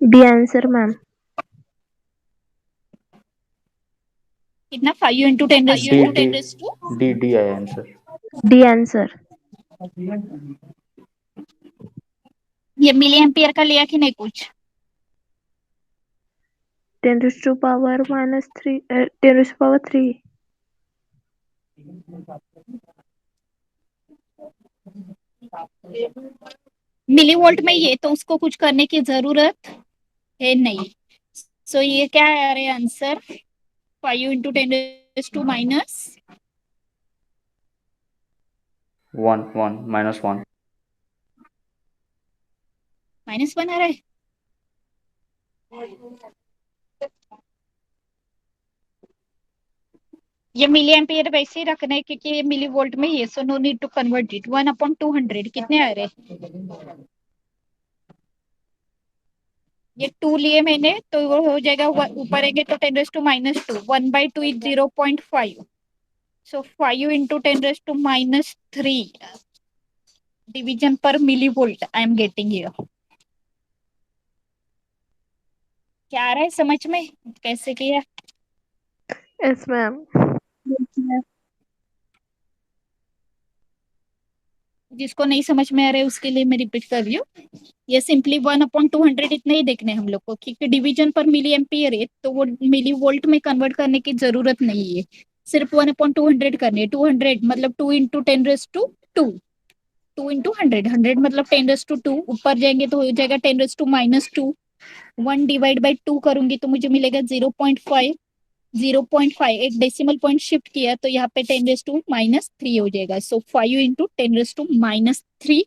B answer, ma'am. कितना 5 into 10 raised D to D D D I answer. D answer. ये milli ampere का लिया कि नहीं कुछ? 10 raised to power minus 3. 10 raised to power 3. Millivolt में ये तो उसको कुछ करने की जरूरत है नहीं। सो ये क्या है, अरे answer 5 into 10 raised to minus 1 minus 1. -1 आ रहा है। ये मिली एम्पियर वैसे ही रखना है क्योंकि ये मिली वोल्ट में ही है, so no need to convert it. 1/200 कितने आ रहे? ये 2 लिए मैंने तो वो हो जाएगा ऊपर आएंगे तो 10⁻²। 1/2 is 0.5, so 5 into 10⁻³ division per millivolt I am getting here. क्या आ रहा है समझ में कैसे किया? Yes ma'am. जिसको नहीं समझ में आ रहा है उसके लिए मैं रिपीट कर रही हूँ। ये सिंपली 1/200 इतने ही देखने हैं हम लोग को, क्योंकि डिवीजन पर मिली एम्पियर है तो वो मिली वोल्ट में कन्वर्ट करने की जरूरत नहीं है। सिर्फ 1/200 करनी है। 200 मतलब 2 into 10⁻²। 2 into 100 मतलब 10⁻²। ऊपर जाएंगे तो हो जाएगा 10⁻²। 1/2 करूंगी तो मुझे मिलेगा 0.5। 0.5 एक डेसिमल पॉइंट शिफ्ट किया तो यहाँ पे 10⁻³ हो जाएगा। सो 5 into 10⁻³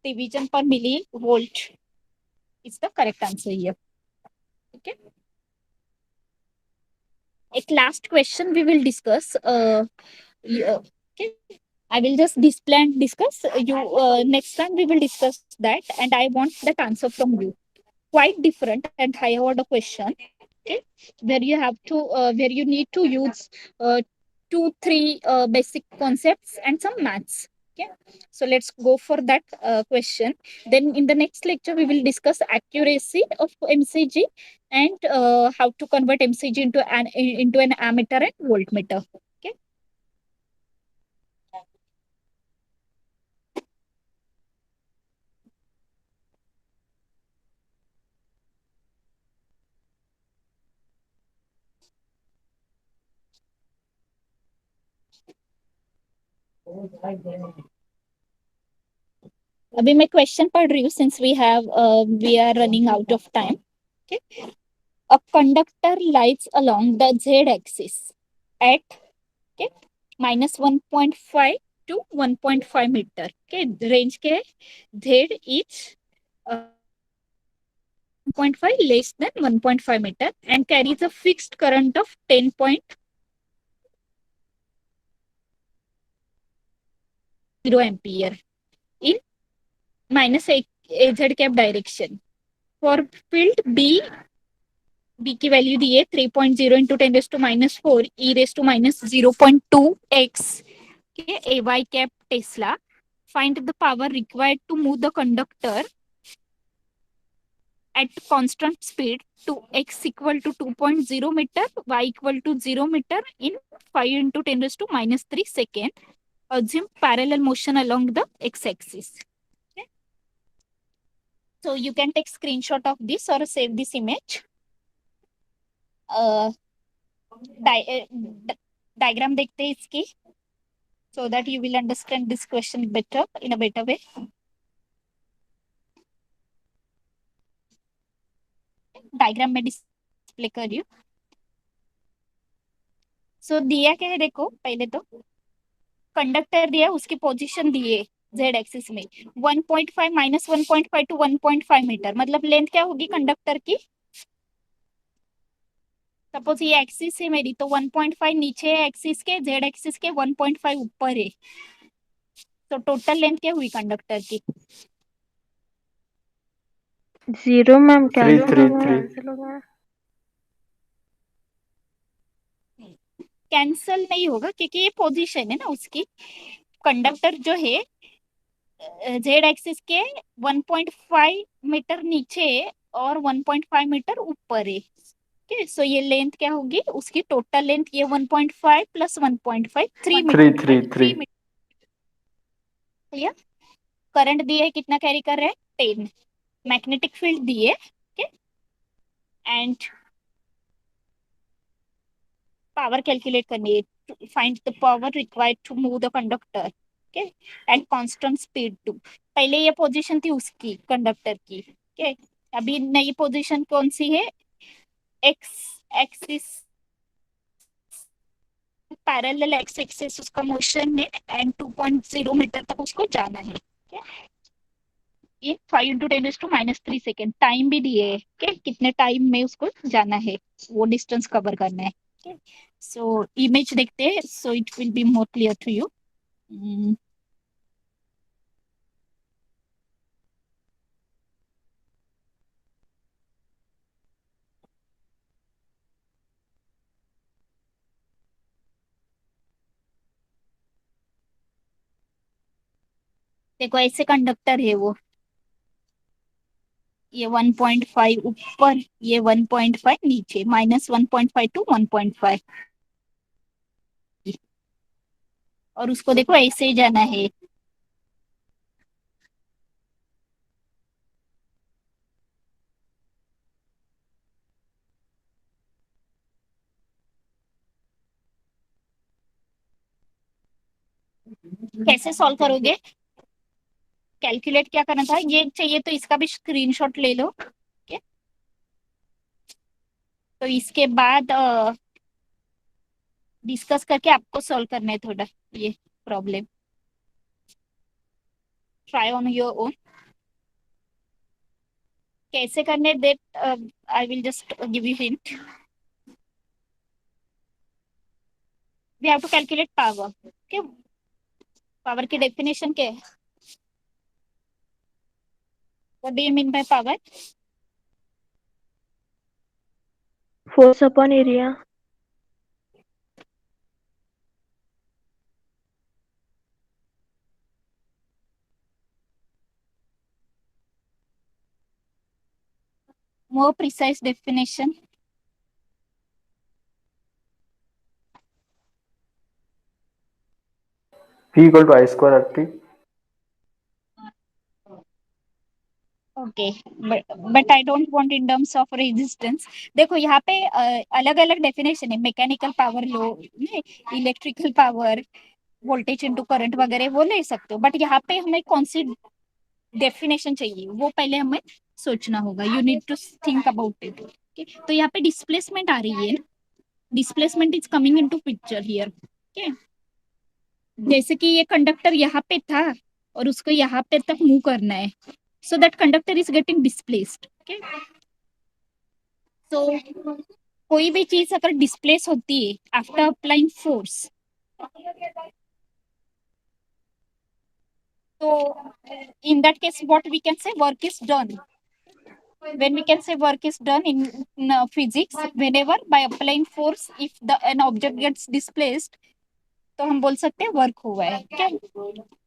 division per millivolt is the correct answer here. Okay. एक last question we will discuss. Okay. I will just display and discuss. Next time we will discuss that, and I want that answer from you. Quite different and higher order question. Okay, where you need to use 2-3 basic concepts and some maths. Okay, so let's go for that question. Then in the next lecture we will discuss accuracy of MCG and how to convert MCG into an ammeter and voltmeter. Okay. अभी मैं question पढ़ रही हूँ since we are running out of time. Okay. A conductor lies along the z-axis at okay -1.5 to 1.5 meter. Okay, range के z is 1.5 less than 1.5 meter and carries a fixed current of 10.0 ampere in -az cap direction. For field B की value दी है 3.0 into 10⁻⁴ e⁻0.2x ay cap Tesla. Find the power required to move the conductor at constant speed to x equal to 2.0 meter, y equal to 0 meter in 5 into 10⁻³ second. Assume parallel motion along the x-axis. Okay. So you can take screenshot of this or save this image. Diagram देखते हैं इसकी, so that you will understand this question better in a better way. Diagram में display कर रही हूँ। सो दिया क्या है देखो, पहले तो कंडक्टर दिया, उसकी पोजीशन दी है जेड एक्सिस में 1.5 -1.5 to 1.5 मीटर, मतलब लेंथ क्या होगी कंडक्टर की। सपोज ये एक्सिस है मेरी तो 1.5 नीचे है एक्सिस के, जेड एक्सिस के 1.5 ऊपर है, तो टोटल लेंथ क्या हुई कंडक्टर की? 0 मैम। 3 3 3 कैंसल नहीं होगा क्योंकि ये पोजीशन है ना उसकी। कंडक्टर जो है जेड एक्सिस के 1.5 मीटर नीचे है और 1.5 मीटर ऊपर है। ओके, सो ये लेंथ क्या होगी उसकी? टोटल लेंथ ये 1.5 + 1.5 3 मीटर। 3 3 क्लियर? करंट दिया है कितना कैरी कर रहा है? 10। मैग्नेटिक फील्ड दिए, ओके, एंड पावर कैलकुलेट करनी है। Find the power required to move the conductor okay at constant speed too. पहले ये पोजीशन थी उसकी कंडक्टर की, ओके, अभी नई पोजीशन कौन सी है? X axis parallel x axis उसका मोशन है एंड 2.0 मीटर तक उसको जाना है। okay? ये 5 into 10⁻³ सेकेंड टाइम भी दिए है, okay? कितने टाइम में उसको जाना है, वो डिस्टेंस कवर करना है। सो इमेज देखते हैं, so it will be more clear to you. देखो ऐसे कंडक्टर है वो, ये 1.5 ऊपर, ये 1.5 नीचे, -1.5 to 1.5. और उसको देखो ऐसे ही जाना है. कैसे सॉल्व करोगे? कैलकुलेट क्या करना था, ये चाहिए तो इसका भी स्क्रीनशॉट ले लो. ओके, तो इसके बाद डिस्कस करके आपको सॉल्व करना है थोड़ा ये problem. Try on your own. कैसे करने that I will just give you hint. We have to calculate power. Okay, power की डेफिनेशन क्या है? What do you mean by power? Force upon area. More precise definition. P equal to I square RT. Okay, but I don't want in terms of resistance. देखो यहाँ पे अलग अलग definition है. Mechanical power लो, electrical power, voltage into current वगैरह वो ले सकते हो, बट यहाँ पे हमें कौन सी डेफिनेशन चाहिए वो पहले हमें सोचना होगा. You need to think about it. तो यहाँ पे डिस्प्लेसमेंट आ रही है. Displacement is coming into picture here. Okay, जैसे कि ये कंडक्टर यहाँ पे था और उसको यहाँ पे तक मूव करना है, so that conductor is getting displaced. Okay, so कोई भी चीज अगर डिस्प्लेस होती है आफ्टर अप्लाइंग फोर्स, तो in that case what we can say, work is done. When we can say work is done in physics, whenever by applying force if an object gets displaced, तो हम बोल सकते हैं work हुआ है. क्या?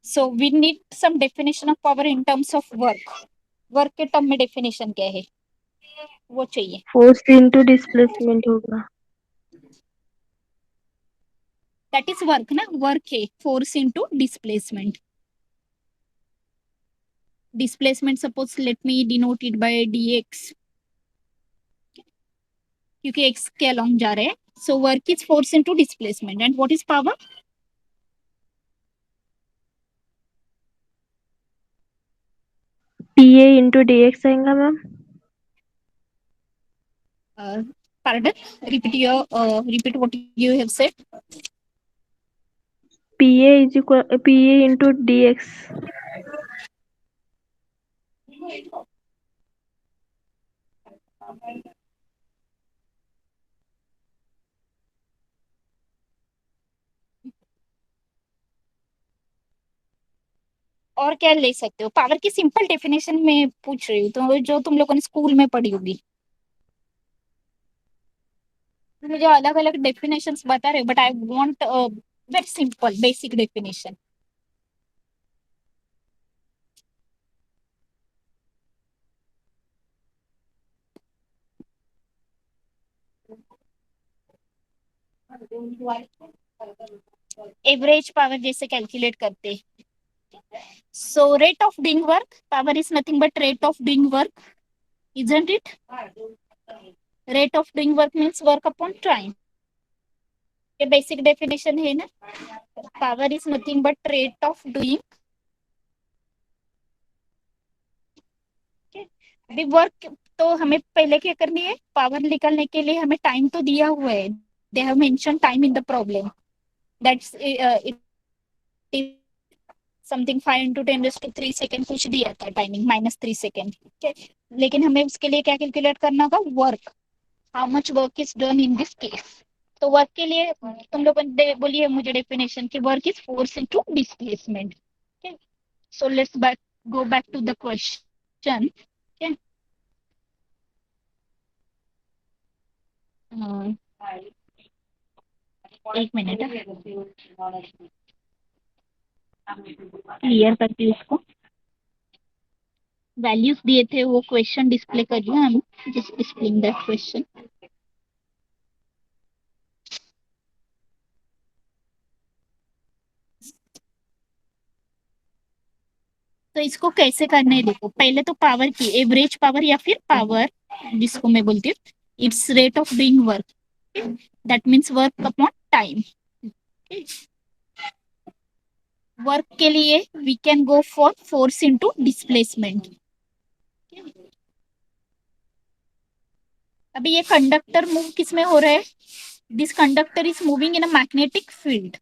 So we need some definition of power in terms of work. Work के term में डेफिनेशन क्या है वो चाहिए. फोर्स इनटू डिस्प्लेसमेंट होगा. दैट इज वर्क ना. वर्क है force into displacement. Displacement suppose let me denote it by dx, क्योंकि x के अलोंग जा रहे हैं. So work is force into displacement. And what is power? PA into DX आएगा ma'am. Pardon, repeat what you have said. PA is equal PA into DX. और क्या ले सकते हो? पावर की सिंपल डेफिनेशन में पूछ रही हूँ, तो जो तुम लोगों ने स्कूल में पढ़ी होगी. मुझे अलग अलग डेफिनेशंस बता रहे हो, but I want very simple basic definition. Average power जैसे कैलकुलेट करते. So rate of doing work, power is nothing but rate of doing work, isn't it? Rate of doing work means work upon time. ये basic definition है ना. Power is nothing but rate of doing. अभी work तो हमें पहले क्या करनी है, पावर निकालने के लिए हमें टाइम तो दिया हुआ है. They have mention time in the problem. That's it something 5 into 10⁻³ second कुछ दिया था टाइमिंग, -3 सेकेंड. लेकिन हमें उसके लिए क्या कैलकुलेट करना होगा? Work. How much work is done in this case. तो वर्क के लिए तुम लोग बोलिए मुझे डेफिनेशन कि work is force into displacement. Okay, so let's go back to the question. Okay, एक मिनट क्लियर करती हूँ इसको। वैल्यूज दिए थे वो क्वेश्चन डिस्प्ले करिए, हम जस्ट डिस्प्लेइंग दैट क्वेश्चन। तो इसको कैसे करना है देखो, पहले तो पावर की एवरेज पावर या फिर पावर जिसको मैं बोलती हूँ it's rate of doing work, that means work upon time. Work के लिए we can go for force into displacement. अभी ये कंडक्टर मूव किस में हो रहा है, this conductor is moving in a magnetic field.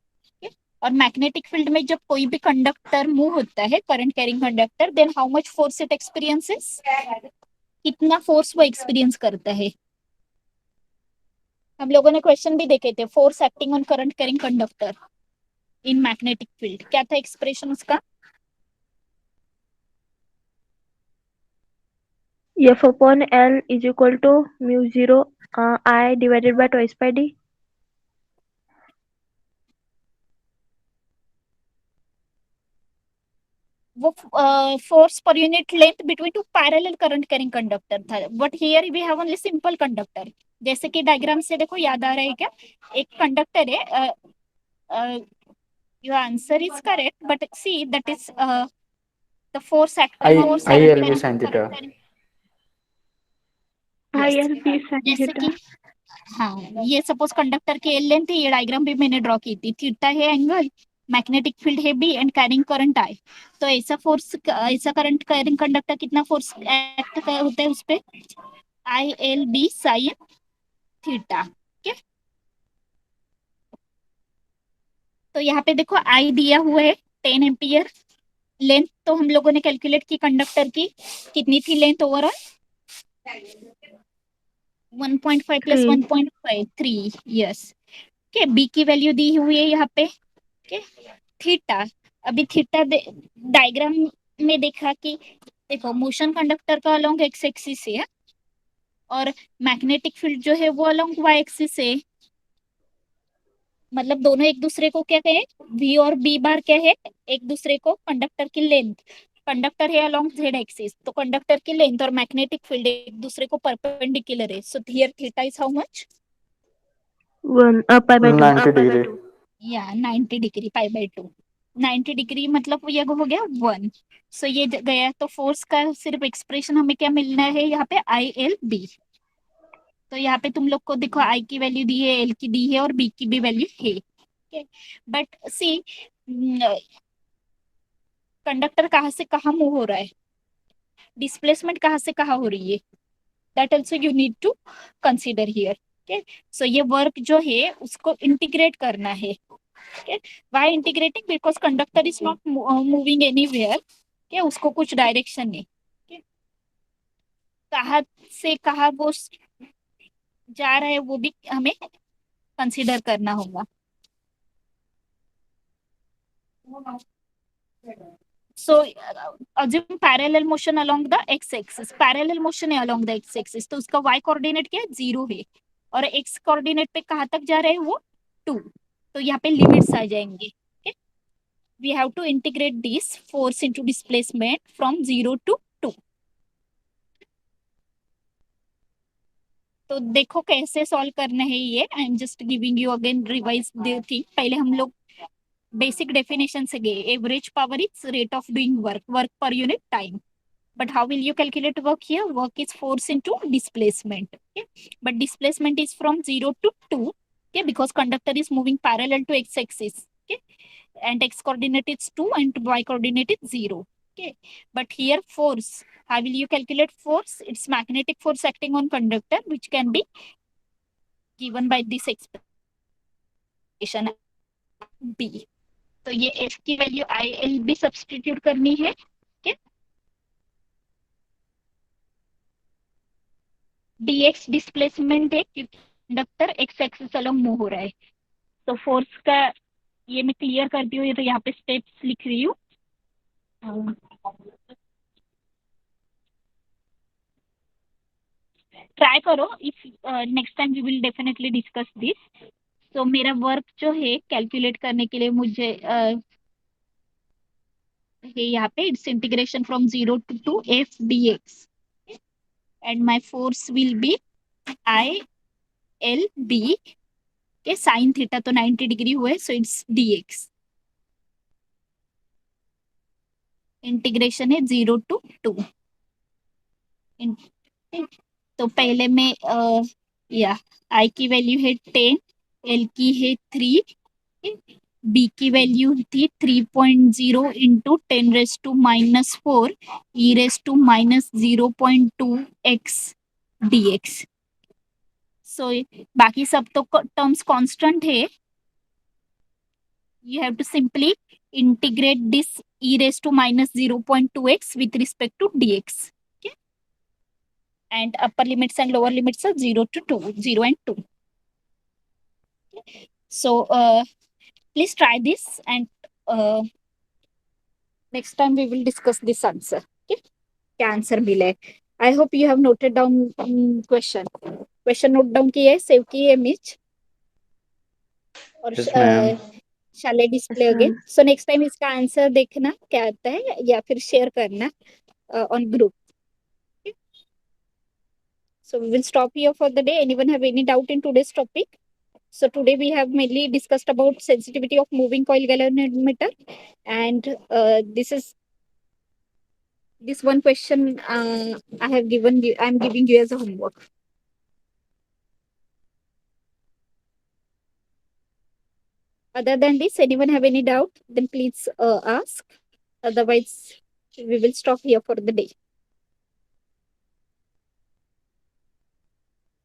और मैग्नेटिक फील्ड में जब कोई भी कंडक्टर मूव होता है, current carrying conductor, then how much force it experiences, कितना फोर्स वो एक्सपीरियंस करता है। हम लोगों ने क्वेश्चन भी देखे थे, force acting on current carrying conductor in magnetic field, क्या था एक्सप्रेशन उसका? F upon L is equal to mu 0 I divided by twice by D. वो फोर्स पर unit length between two parallel current carrying conductor था, but here we have only simple conductor. जैसे कि diagram से देखो याद आ रहा है क्या, एक कंडक्टर है, your answer is correct, but see that is the force I acting on current IL B carrying. sin theta. IL B sin जैसे theta. कि हाँ, ये सपोज कंडक्टर की एल लेंथ है, ये डायग्राम भी मैंने ड्रॉ की थी, थीटा है एंगल, मैग्नेटिक फील्ड है B and carrying current I. तो ऐसा फोर्स, ऐसा करंट कैरिंग कंडक्टर कितना फोर्स एक्ट होता है उस पे, I L B sine theta. ठीक है, तो यहाँ पे देखो आई दिया हुआ है 10 एम्पियर, लेंथ तो हम लोगों ने कैलकुलेट की कंडक्टर की, कितनी थी length overall, 1.5 plus 3. 1.5 3, yes. Okay, B की वैल्यू दी हुई है यहाँ पे। ओके, थीटा, अभी थीटा डायग्राम में देखा कि देखो मोशन कंडक्टर का अलोंग एक्स एक्सिस है और मैग्नेटिक फील्ड जो है वो अलोंग वाई एक्सिस है, मतलब दोनों एक दूसरे को क्या कहे, वी और बी बार क्या है, एक दूसरे को कंडक्टर की लेंथ, कंडक्टर है अलोंग जेड एक्सिस, तो कंडक्टर की लेंथ और मैग्नेटिक फील्ड एक दूसरे को परपेंडिकुलर है, so here theta is how much, 1 pi by 2. 90 degree. या 90 डिग्री, पाई बाय 2, 90 डिग्री मतलब ये हो गया 1। सो ये गया, तो फोर्स का सिर्फ एक्सप्रेशन हमें क्या मिलना है यहाँ पे, आई एल बी। तो यहाँ पे तुम लोग को देखो आई की वैल्यू दी है, एल की दी है और बी की भी वैल्यू है। बट सी, कंडक्टर कहाँ से कहाँ मूव हो रहा है, डिस्प्लेसमेंट कहाँ से कहाँ हो रही है, that also you need to consider here. Okay, so ये वर्क जो है उसको इंटीग्रेट करना है। Okay, why integrating, because conductor is not moving anywhere, क्या उसको कुछ डायरेक्शन नहीं, okay? कहाँ से कहाँ वो जा रहा है वो भी हमें कंसिडर करना होगा। सो assume parallel motion along the x axis, parallel motion है along the x axis, तो उसका y कोऑर्डिनेट क्या है, 0 है, और x कोऑर्डिनेट पे कहाँ तक जा रहे हैं वो 2, तो यहाँ पे लिमिट्स आ जाएंगे। we have to integrate this force into displacement from 0 to 2। तो देखो कैसे सॉल्व करना है ये, I am just giving you again revise the thing. पहले हम लोग बेसिक डेफिनेशन से गए, average power is rate of doing work, work per unit time, but how will you calculate work here, work is force into displacement, okay? But displacement is from 0 to 2, okay, because conductor is moving parallel to x axis, okay, and x coordinate is 2 and y coordinate is 0, okay? But here force, how will you calculate force, it's magnetic force acting on conductor which can be given by this expression b। तो ये f की value I L B substitute करनी है। okay? dx displacement है, क्योंकि conductor X axis along move हो रहा है। तो फोर्स का ये मैं क्लियर करती हूँ, तो यहाँ पे स्टेप्स लिख रही हूँ। ट्राई करो, if next time we will definitely discuss this. तो मेरा वर्क जो है कैलकुलेट करने के लिए मुझे है यहाँ पे, it's integration from 0 to f dx, and my force will be I L B के साइन थीटा तो 90 डिग्री हुए, सो इट्स dx। इंटीग्रेशन है 0 to 2। तो पहले में या आई की वैल्यू है 10, एल की है 3, बी की वैल्यू थी 3.0 इंटू 10⁻⁻⁴ e⁻⁻⁻02 x dx। सो बाकी सब तो टर्म्स कांस्टेंट है। You have to simply integrate this e⁻⁻⁻02x with respect to dx. Okay? And upper limits and lower limits are 0 to 2, 0 and 2. Okay? So please try this, and next time we will discuss this answer. Okay? क्या answer मिला है? I hope you have noted down question note down किए, save किए मिच, और Yes, ma'am. शाले display Yes, again. ma'am. So next time इसका answer देखना क्या आता है, या फिर शेयर करना on group. So we will stop here for the day. Anyone have any doubt in today's topic? So today we have mainly discussed about sensitivity of moving coil galvanometer, and this one question I have given you. I am giving you as a homework. Other than this, anyone have any doubt? Then please ask. Otherwise, we will stop here for the day.